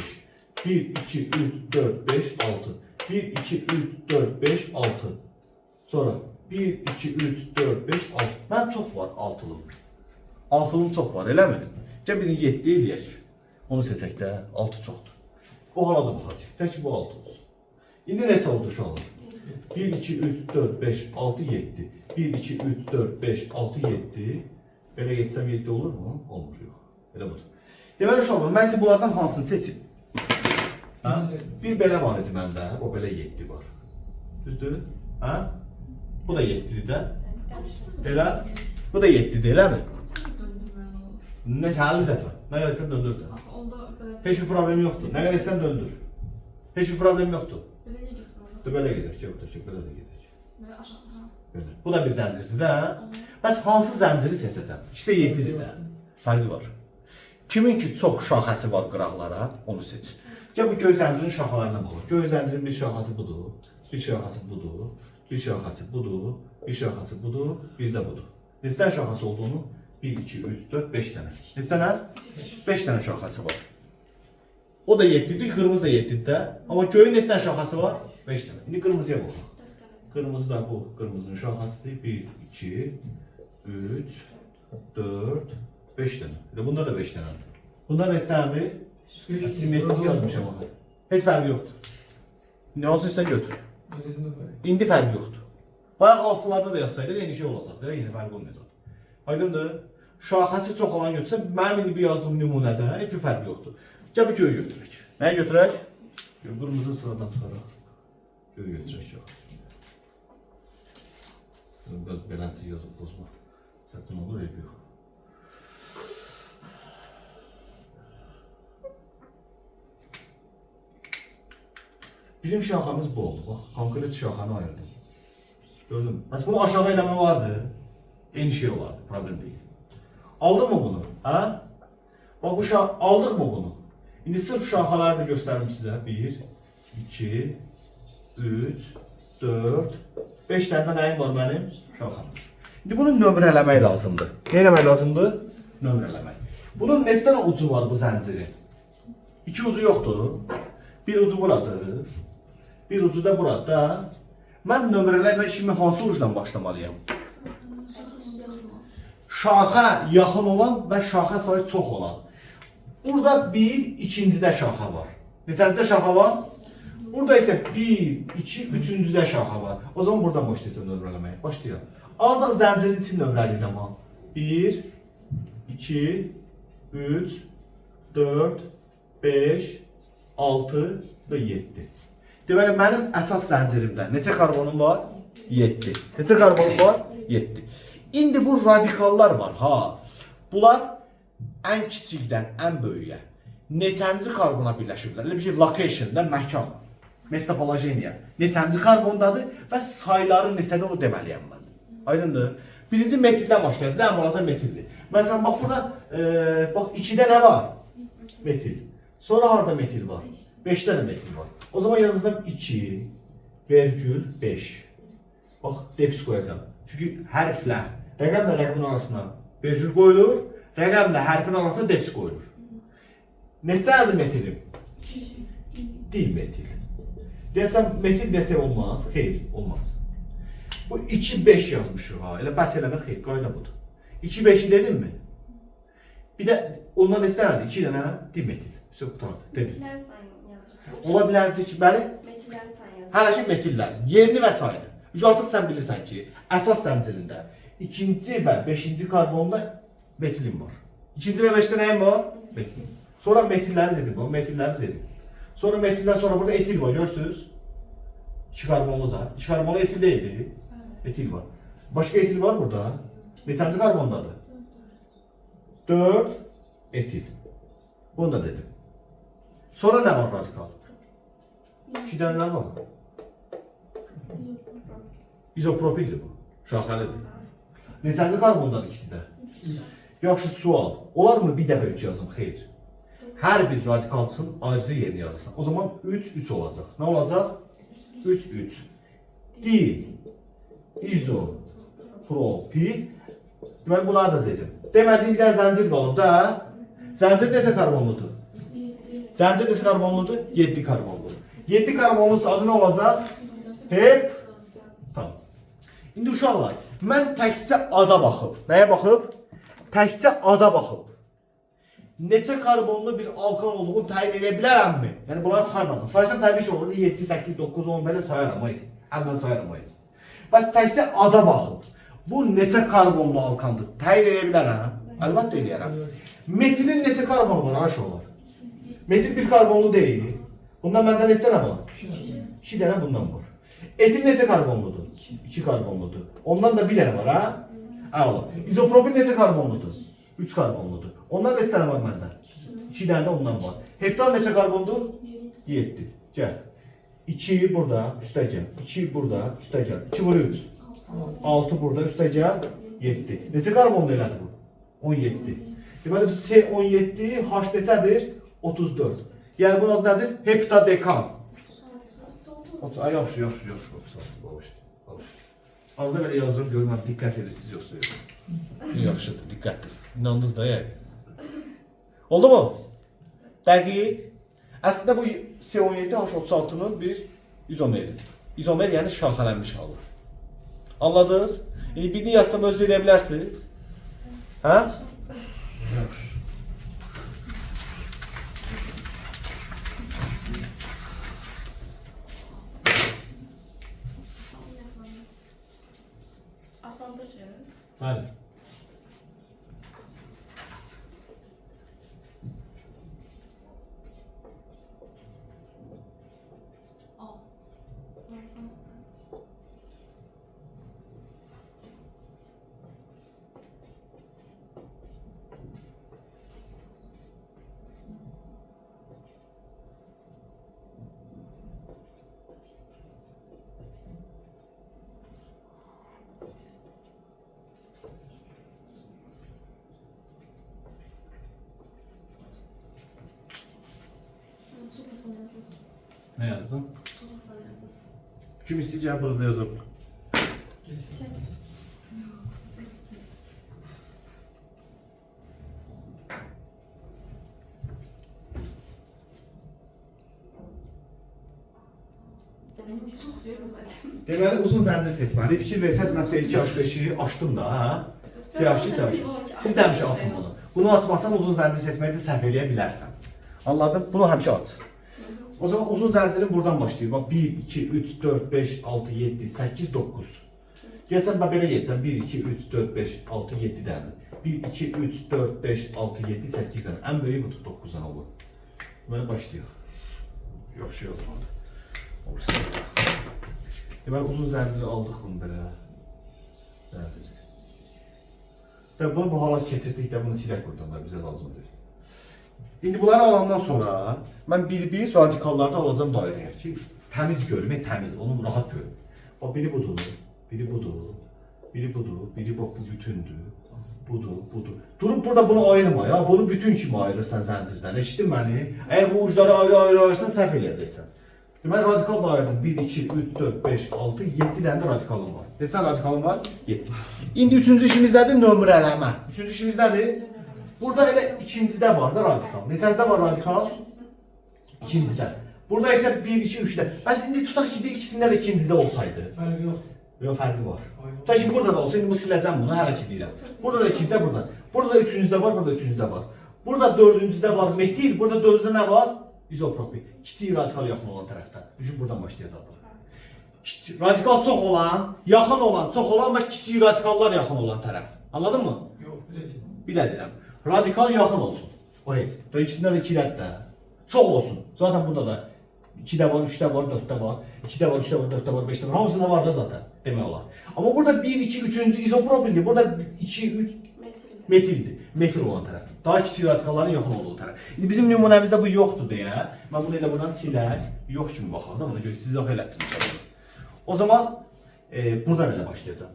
1, 2, 3, 4, 5, 6. 1, 2, 3, 4, 5, 6. Sonra 1, 2, 3, 4, 5, 6. Mən çox var, altılım. Altılım çox var, elə mi? Gəl birini 7 eləyək. Onu seçək də, 6 çoxdur. Bu hala da baxacaq. Tək ki bu 6 olsun. İndi neçə oldu şu anda? 1, 2, 3, 4, 5, 6, 7. 1, 2, 3, 4, 5, 6, 7. Belə getsəm 7 olur mu? Olmur, yox. Elə budur. Deməli uşaqlar, mən indi bunlardan hansını seçim? Hə? Bir belə var idi məndə, o belə 7 var. Düzdür? Hə? Bu da 7-dir də. Elə? Bu da 7-dir, eləmi? Nə həli dəfə? Nə qədər istəyən döndür də. Heç bir problem yoxdur. Nə qədər istəyən döndür. Heç bir problem yoxdur. Belə gedək, belə də gedək. Belə. Bu da bir zəncirdir də. Bəs hansı zənciri seçəcəm? İşte 7-dir də. Fərqi var. Kimin ki çox şaxəsi var qıraqlara, onu seç. Gəl bu göy zəncirin şaxalarına baxaq. Göy zəncirin bir şaxası budur, bir şaxası budur, bir şaxası budur, bir şaxası budur, bir də budur. Neçə dənə şaxası olduğunu? 1, 2, 3, 4, 5 dənə. Neçə dənə? 5 dənə şaxası var. O da 7'dir, kırmızı da 7'dir. Amma göyün neçə dənə şaxası var? 5 dənə. İndi qırmızıya baxaq. Kırmızı da bu, qırmızının şaxasıdır. 1, 2, 3, 4, 5 dənə. Bunda da 5 dənədir. Bunda neçə dənədir? Simetrik yazmışam ona. Heç fərqi yoxdur. Ne olsa sən götür. İndi fərqi yoxdur. Bayaq altılarda da yazsaydıq eyni şey olacaq da, yeni fərqi olmayacaq. Aydındır? Şaxəsi çox olan götürsə, mənim indi bir yazdığım nümunədə heç bir fərqi yoxdur. Gəl bu göyü götürək. Nəyi götürək? Qırmızı sıradan çıxaraq. Göyü götürək şaxəsi. Beləncə yazıb bozma. Sətən olur, ev yox. Bizim şaxamız bu oldu. Bax, konkret şaxanı ayırdım. Gördün mü? Mesela bunu aşağı eləmək olardı. Eyni şey olardı, problem değil. Aldın mı bunu? Ha? Bak bu aldık mı bunu? İndi sırf şaxaları da göstərim sizə. 1, 2, 3, 4, 5 dənə nəyim var mənim? Şaxam. İndi bunu nömrələmək lazımdır. Nə eləmək lazımdır? Nömrələmək. Bunun neçə dənə ucu var bu zəncirin? 2 ucu yoxdur. Bir ucu buradır. Bir ucu da burada. Mən nömrələmə işimi hansı ucdan başlamalıyam? Şaxa yaxın olan və şaxa sayı çox olan. Burada bir, ikincidə şaxa var. Neçəncidə şaxa var? Burada isə 1, 2, üçüncüdə şaxa var. O zaman buradan başlayacağım nömrələməyə. Başlayalım. Ancaq zəncirin için nömrəliyim amma. 1, 2, 3, 4, 5, 6 və 7. Deməli, mənim əsas zəncirimdə neçə karbonum var? 7. Neçə karbonum var? 7. İndi bu radikallar var, ha. Bunlar ən kiçikdən ən böyüyə neçənci karbona birləşiblər? Elə bir şey, location-da məkan, metapologeniya. Neçənci karbondadır və sayları neçədə onu deməliyəm mən. Aydındır? Birinci metildən başlayacaq, ən balaca metildir. Məsələn, bax burada, bax 2-də nə var? Metil. Sonra harada metil var? 5'te de metil var. O zaman yazacağım 2, vergül 5. Bax, defis koyacağım. Çünki hərflə, rəqəmlə rəqəmin arasına vergül qoyulur, rəqəmlə hərfin arasına defis qoyulur. Neçə dənədir metilim? Dil metil. Deyəsəm, metil desək olmaz. Xeyr, olmaz. Bu 2-5 yazmışıq ha. Elə bəs eləmək xeyr, qayda budur. 2-5'i dedim mi? Bir də ondan neçə dənədir? 2 dənə dil metil. Söz qutardı, dedim. Ola bilərdi ki, bəli? Metilləri sən yazır. Hələ ki metillər, yerini və sayını. Artıq sən bilirsən ki, əsas zəncirində 2-ci və 5-ci karbonda metilim var. 2-ci və 5-də nəyim var? Metilim. Sonra metilləri dedim, o metilləri dedim. Sonra metildən sonra burada etil var, görürsünüz? 2 karbonlu da. 2 karbonlu etil deyildi. Etil var. Başqa etil var burada. Neçənci karbondadır? 4 etil. Bunu da dedim. Sonra nə var radikal? 2 dənə nə var? İzopropildir bu. Şaxəlidir. Neçənci karbondadır ikisi də? Yaxşı sual. Olar mı bir dəfə 3 yazım? Xeyr. Hər bir radikalsın ayrıca yerini yazırsan. O zaman 3 3 olacaq. Nə olacaq? 3 3. Di izopropil. Deməli bunları da dedim. Demədiyim bir dənə zəncir qalıb da. Zəncir neçə karbonludur? Zəncir neçə karbonludur? 7 karbonludur. 7 karbonlusu adı nə olacaq? Hep. Tamam. İndi uşaqlar, mən təkcə ada baxıb. Nəyə baxıb? Təkcə ada baxıb. Neçə karbonlu bir alkan olduğunu təyin edə bilərəmmi? Yəni bunları saymadım. Saysam təbii ki olurdu 7, 8, 9, 10 belə sayaram haydi. Əldən sayaram haydi. Bəs təkcə ada baxıb. Bu neçə karbonlu alkandır? Təyin edə bilərəm? Əlbəttə eləyərəm. Metilin neçə karbonu var aşağılar? Metil bir karbonlu deyil. Bundan məndə neçə dənə var? 2 dənə bundan var. Etil neçə karbonludur? 2 karbonludur. Ondan da bir dənə var ha? Əla. İzopropil neçə karbonludur? 3 karbonludur. Ondan neçə dənə var məndə? 2 dənə də ondan var. Heptan neçə karbondur? 7. Gəl. 2 burada, üstə gəl. 2 burada, üstə gəl. 2 vur 3. 6 burada, üstə gəl. 7. Neçə karbonlu elədi bu? 17. Deməli C17, H neçədir? 34. Yəni bunun adı nədir? Heptadekan. Ay yaxşı, yaxşı, yaxşı. Arada belə yazırım, görməm, diqqət edirsiniz yoxsa yox. Yaxşıdır, diqqətlisiniz. İnandınız da yəni. Oldu mu? Dəqiq. Əslində bu C17H36-nın bir izomeridir. İzomer yəni şaxələnmiş halı. Anladınız? Birini yazsam özü edə bilərsiniz. Hə? Yaxşı. Adlandırırım. Bəli. Ne yazdın? Kim isteyeceğim burada yazalım. Deməli uzun zəncir seçməli. Fikir versəz mən sizə 2H5-i açdım da, hə? Siyahşi. Siz də həmişə açın bunu. Bunu açmasan uzun zəncir seçməyi də səhv eləyə bilərsən. Anladın? Bunu həmişə aç. O zaman uzun zəncirin buradan başlayır. Bax 1, 2, 3, 4, 5, 6, 7, 8, 9. Gəlsən bax belə getsən 1, 2, 3, 4, 5, 6, 7 dənə. 1, 2, 3, 4, 5, 6, 7, 8 dənə. Ən böyüyü budur 9 dənə olur. Deməli başlayaq. Yaxşı yazmadı. Olursa olacaq. Deməli uzun zənciri aldıq bunu belə. Zənciri. Tabi bunu bu hala keçirdikdə bunu silək buradan da bizə lazım deyil. İndi bunları alandan sonra mən bir radikallarda alacağım dairəyə ki, təmiz görüm, təmiz, onu rahat görüm. Bax, biri budur, biri budur, biri budur, biri bax bu bütündür, budur. Durub burada bunu ayırma ya, bunu bütün kimi ayırırsan zəncirdən, eşitdin məni? Əgər bu ucları ayrı ayırırsan, səhv eləyəcəksən. Deməli, radikal da ayırdım, 1, 2, 3, 4, 5, 6, 7 dənə də radikalım var. Neçə radikalım var? 7. İndi üçüncü işimizdədir nömrələmə. Üçüncü işimizdədir. Burada elə ikincidə var da radikal. Neçəncədə var radikal? İkincidə. Burada isə 1, 2, 3-də. Bəs indi tutaq ki, ikisində də ikincidə olsaydı. Fərqi yoxdur. Yox, fərqi var. Tutaq ki, burada da olsa, indi bu siləcəm bunu, hələ ki deyirəm. Burada da ikincidə, burada. Burada da üçüncüdə var, burada da üçüncüdə var. Burada dördüncüdə var metil, burada dördüncüdə nə var? İzopropil. Kiçik radikal yaxın olan tərəfdən. Düşün, buradan başlayacaqlar. Radikal çox olan, yaxın olan, çox olan və kiçik radikallar yaxın olan tərəf. Anladın mı? Yox, bir də deyim. Bir də deyirəm. Radikal yaxın olsun. O heç. İkisindən də 2 rədd də. Çox olsun. Zaten burada da 2-də var, 3-də var, 4-də var, 2-də var, 3-də var, 4-də var, 5-də var. Hamısında var da zaten demək olar. Amma burada 1, 2, 3-cü izopropildir. Burada 2, 3 metildir. Metil olan tərəf. Daha kiçik radikalların yaxın olduğu tərəf. İndi bizim nümunəmizdə bu yoxdur deyə, mən bunu elə buradan silək, yox kimi baxaq da, buna görə sizi daxil etdirmişəm. O zaman buradan elə başlayacağım.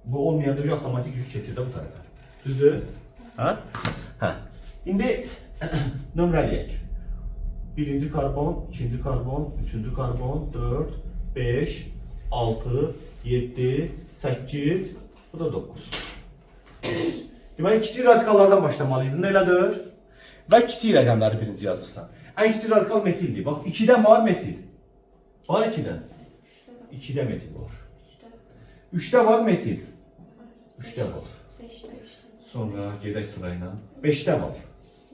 Bu olmayanda avtomatik yük keçir də bu tərəfə. Düzdür? Ha? Hə. İndi nömrələyək. Birinci karbon, ikinci karbon, üçüncü karbon, 4, 5, 6, 7, 8, bu da 9. Deməli, kiçik radikallardan başlamalıydın, elədir? Və kiçik rəqəmləri birinci yazırsan. Ən kiçik radikal metildir. Bax, 2-dən var metil. Var 2-dən? 2-də metil var. 3-də var metil. 3-də var. 5'te. Sonra gedək sırayla. 5-də var.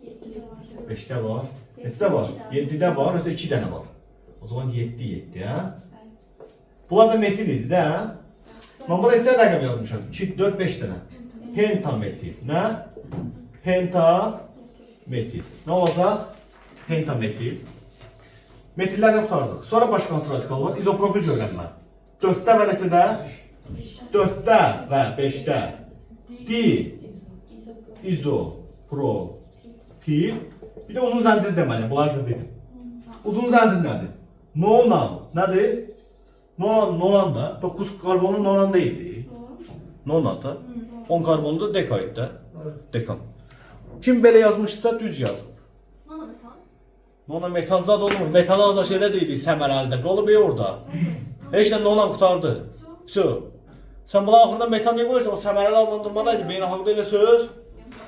7'de var. 5'də var. Neçədə var? 7-də var, özdə 2 dənə var. O zaman 7, hə? Bunlar da metil idi, də? Mən bura neçə rəqəm yazmışam? 2, 4, 5 dənə. Pentametil. Nə? Pentametil. Nə olacaq? Pentametil. Metillərlə qurtardıq. Sonra başqa hansı radikal var? İzopropil görürəm mən. 4-də və neçədə? 4-də və 5-də. İzopropil. Bir də uzun zəncir deməli, bunlar da dedim. Uzun zəncir nədir? Nonan. Nədir? Nonan da 9 karbonun nonan deyildi. Nonan da 10 karbonu da dekaiddə. Dekan. Kim belə yazmışsa düz yazıb. Nonan metan zad olmur. Metanal da şeylə deyirik səmərəlidə. Qalıb orada. Heç nə nonan qutardı. Sən buna axırda metan niyə qoyursan? O səmərəli adlandırmadaydı. Beynəlxalqda elə söz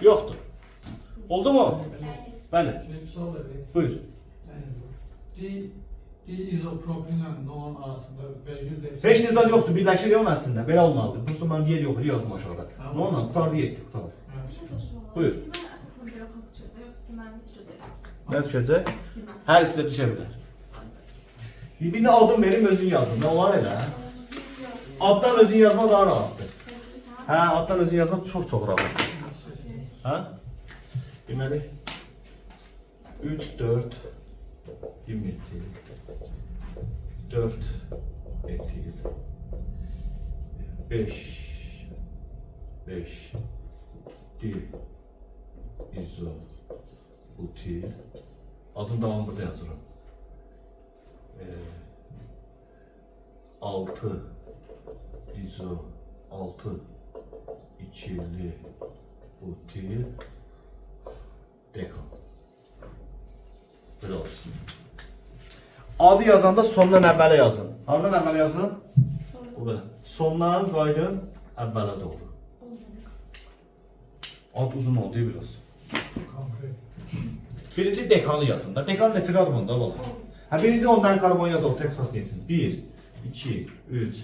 yoxdur. Oldu mu? Bəli. Şimdi bir sual da vereyim. Buyur. Diizopropinlə nonan arasında vergül de... Heç nə zad yoxdur. Birləşir yox əslində. Belə olmalıdır. Prosto mən yer yox, yazdım aşağıda. Nonan qutardı, yetdi, qutardı. Bir şey soruşum olar. Buyur. Deməli, əsasında beynəlxalq düşəcək, yoxsa səmərəli düşəcək? Nə düşəcək? Deməli. Hər ikisi də düşə bilər. Birini adın verim, özün yazın. Nə olar elə? Addan özün yazma daha rahatdır. Hə, addan özün yazma çox rahatdır. Hə? Deməli 3, 4 dimetil 4 etil 5 dil izobutil adın davamı burada yazıram. 6 ikili butil dekan. Böyle olsun. Adı yazanda sondan əvvələ yazın. Hardan əvvələ yazın? Bu belə. Sondan qaydın əvvələ doğru. Ad uzun oldu biraz. Konkret. Birinci dekanı yazın da. Dekan neçə karbonda olar? Ha, birinci ondan karbon yaz ortaya tutasın yesin. 1, 2, 3,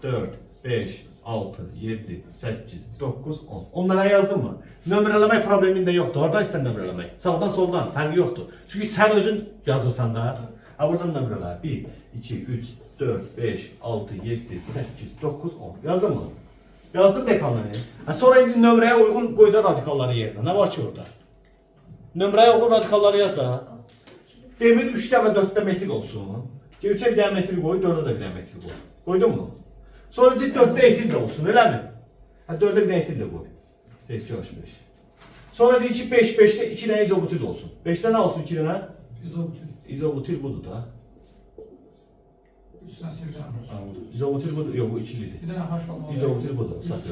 4, 5, 6, 7, 8, 9, 10. Onlara yazdın mı? Nömrələmək problemin də yoxdur. Orada istən nömrələmək. Sağdan soldan fərqi yoxdur. Çünki sən özün yazırsan da. Ha, buradan nömrələ. 1, 2, 3, 4, 5, 6, 7, 8, 9, 10. Yazdın mı? Yazdın dekanı. Ha, sonra indi nömrəyə uyğun qoy da radikalları yerinə. Nə var ki orada? Nömrəyə uyğun radikalları yaz da. Demir 3'də və 4'də metil olsun. 3'ə bir dənə metil qoy, 4'ə də bir dənə metil qoy. Qoydun mu? Sonra deyir 4'də etil də olsun, elə mi? Ha, 4'də bir dənə etil də qoy. 8, 5. Sonra deyir ki 5'də 2 dənə izobutil olsun. 5'də nə olsun 2 dənə? İzobutil. İzobutil budur da. 3 tane 8 tane var. İzobutil budur, yox bu ikilidir. Bir tane haş olmalı. İzobutil budur, sağ yaz.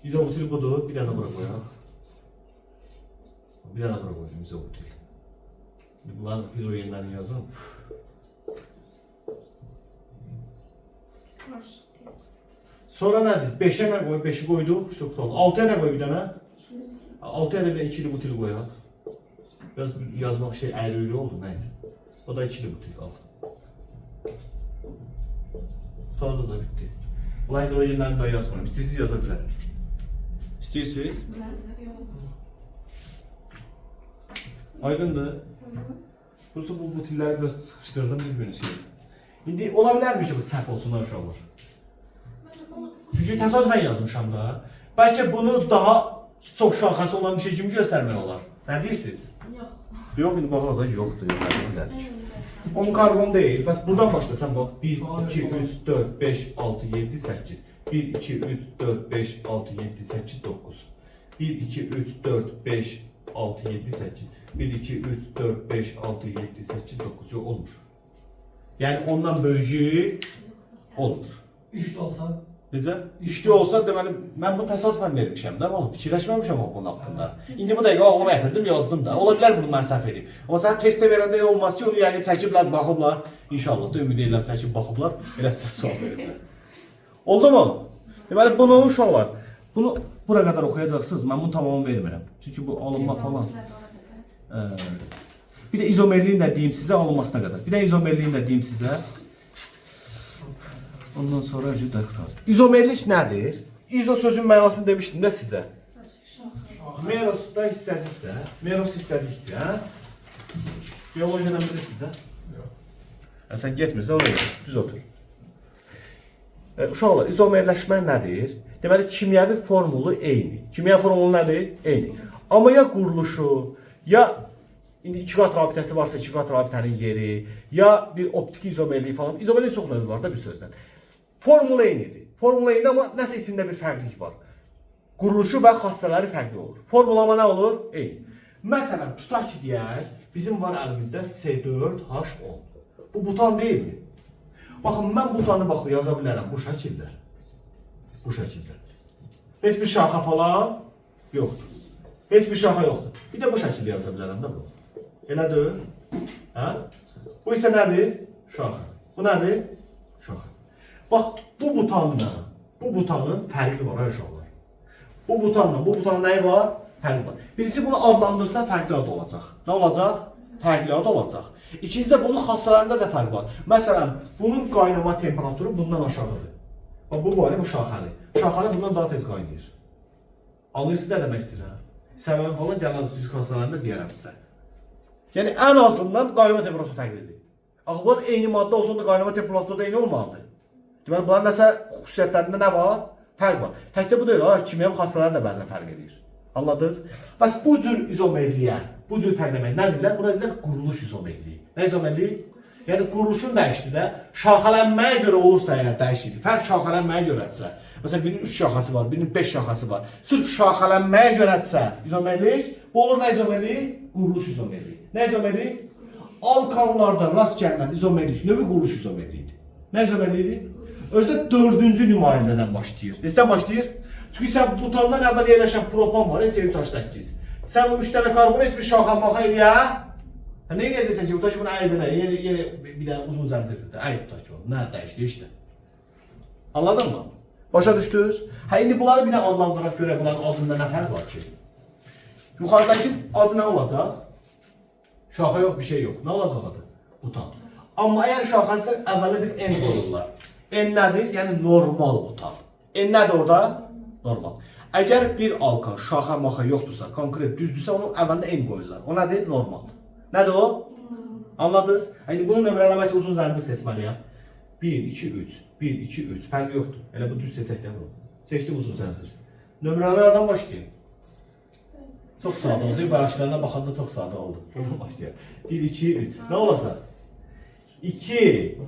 İzobutil budur, bir dənə bura qoyaq. Bir dənə bura qoyacağım izobutil. Bunların hidrogenlerini yazın. Sonra nədir? 5'ə nə qoy? 5'i qoyduq. 6'ya nə qoy bir dənə? 6'ya da bir ikili butil qoyaq. Biraz yazmaq şey əyri-üyrü oldu, nəysə. O da ikili butil al. Tarzı da bitti. Bunlar hidrogenlerini daha yazmıyorum. İstəyirsiniz yaza bilər. İstəyirsiniz? Aydındır. Burası bu butilləri biraz sıxışdırdım bir-birini şeydir. İndi ola bilərmiş ki bu səhv olsunlar uşaqlar. Çünki təsadüfən yazmışam da. Bəlkə bunu daha çox şaxəsi olan bir şey kimi göstərmək olar. Nə deyirsiniz? Yox. Yox, indi baxaq da yoxdur. 10 karbon deyil. Bəs buradan başlasan bax. 1, 2, 3, 4, 5, 6, 7, 8. 1, 2, 3, 4, 5, 6, 7, 8, 9. 1, 2, 3, 4, 5, 6, 7, 8. 1, 2, 3, 4, 5, 6, 7, 8, 9. Yox, olmur. Yəni ondan böyüyü olur. 3 de olsa Necə? İşli olsa deməli mən bu təsadüfən vermişəm də, oğlum fikirləşməmişəm bunun haqqında. İndi bu dəqiqə ağlıma gətirdim, yazdım da. Ola bilər bunu mən səhv edeyim. Amma sən testə verəndə olmaz ki, onu yəqin çəkiblər, baxıblar. İnşallah da ümid edirəm çəkib baxıblar, elə sizə sual veriblər. Oldu mu? Deməli bunu uşaqlar, bunu bura qədər oxuyacaqsınız. Mən bunu tamamını vermirəm. Çünki bu alınma falan. Bir də izomerliyin də deyim sizə alınmasına qədər. Bir də izomerliyin də deyim sizə. Ondan sonra öcüdə qutardı. İzomerlik nədir? İzo sözün mənasını demişdim də sizə. Meros da hissəcikdir. Meros hissəcikdir, hə? Biyologiyadan bilirsiniz də? Yox. Sən getmirsən, ona görə. Düz otur. Uşaqlar, izomerləşmə nədir? Deməli, kimyəvi formulu eyni. Kimyəvi formulu nədir? Eyni. Amma ya quruluşu, ya indi iki qat rabitəsi varsa iki qat rabitənin yeri, ya bir optik izomerlik falan. İzomerlik çox növü var da bir sözdən. Formula eynidir. Formula eyni, amma nəsə içində bir fərqlik var. Quruluşu və xassələri fərqli olur. Formulama nə olur? Eyni. Məsələn, tutaq ki, deyək, bizim var əlimizdə C4H10. Bu butan deyilmi? Baxın, mən butanı baxı yaza bilərəm bu şəkildə. Bu şəkildə. Heç bir şaxa falan yoxdur. Heç bir şaxa yoxdur. Bir də bu şəkildə yaza bilərəm də bu. Elədir? Hə? Bu isə nədir? Şaxa. Bu nədir? Şaxa. Bax, bu butanla, bu butanın fərqi var, uşaqlar. Bu butanın nəyi var? Fərqi var. Birisi bunu adlandırsa fərqli ad olacaq. Nə olacaq? Fərqli ad olacaq. İkincisi də bunun xassələrində də fərq var. Məsələn, bunun qaynama temperaturu bundan aşağıdır. Bax, bu var ya, bu şaxəli. Şaxəli bundan daha tez qaynayır. Anlayırsınız nə demək istəyirəm? Səbəbi falan gələn fizik xassələrində deyərəm sizə. Yəni, ən azından qaynama temperaturu fərqlidir. Axı, bunlar eyni maddə olsa da qaynama temperaturu da eyni olmalıdır. Deməli, bunların nəsə xüsusiyyətlərində nə var? Fərq var. Təkcə bu deyil, kimyəvi xassələr də bəzən fərq edir. Anladınız? Bəs bu cür izomerliyə, bu cür fərqləmək nə deyirlər? Buna deyirlər quruluş izomerliyi. Nə izomerliyi? Yəni quruluşun dəyişdi də, şaxələnməyə görə olursa əgər dəyişir. Fərq şaxələnməyə görədirsə. Məsələn, birinin 3 şaxası var, birinin 5 şaxası var. Sırf şaxələnməyə görədirsə izomerlik, bu olur nə izomerlik? Quruluş izomerliyi. Nə izomerlik? Alkanlarda rast gələn izomerlik növü quruluş izomerliyidir. Nə izomerliyidir? Özdə 4-cü nümayəndədən başlayır. Nədən başlayır? Çünki sən butandan əvvəl yerləşən propan var, C3H8. Sən bu 3 dənə karbon heç bir şaxanmaxa eləyə. Nə edəcəksən ki, tutaq ki, bunu əy belə, yenə bir də uzun zəncirdir. Əy tutaq ki, nə dəyişdi işte. Anladın mı? Başa düşdünüz? Hə, indi bunları bir də adlandıraq görə bunların adında nə fərq var ki? Yuxarıdakı adı nə olacaq? Şaxa yox, bir şey yox. Nə olacaq adı? Butan. Amma əgər şaxası əvvəldə bir N qoyurlar. N nədir? Yəni normal butan. N nədir orada? Normal. Əgər bir alkan şaxa maxa yoxdursa, konkret düzdürsə, onun əvvəlində N qoyurlar. O nədir? Normaldır. Nədir o? Anladınız? İndi bunun nömrələmək üçün uzun zəncir seçməliyəm. 1, 2, 3. 1, 2, 3. Fərqi yoxdur. Elə bu düz seçəkdən bu. Seçdim uzun zəncir. Nömrələrdən başlayayım. Çox sadə oldu. Bayaqlarına baxanda çox sadə oldu. Buradan başlayaq. 1, 2, 3. Nə olacaq? 2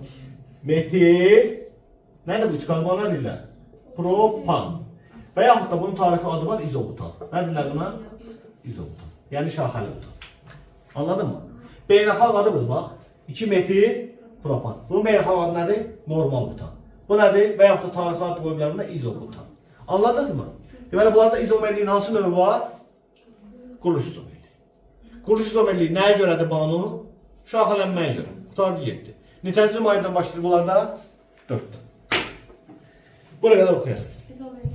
metil. Nədir bu? 3 karbon nə deyirlər? Propan. Və yaxud da bunun tarixi adı var izobutan. Nə deyirlər buna? İzobutan. Yəni şaxəli butan. Anladın mı? Beynəlxalq adı budur, bax. 2 metil propan. Bunun beynəlxalq adı nədir? Normal butan. Bu nədir? Və yaxud da tarixi adı qoya bilərində izobutan. Anladınız mı? Deməli, bunlarda izomerliyin hansı növü var? Quruluş izomerliyi. Quruluş izomerliyi nəyə görədir banu? Şaxələnməyə görə. Qutardı 7. Neçənci nümayəndən başlayır bunlarda? 4-dən. Buraya qədər oxuyarsınız. İzomerlik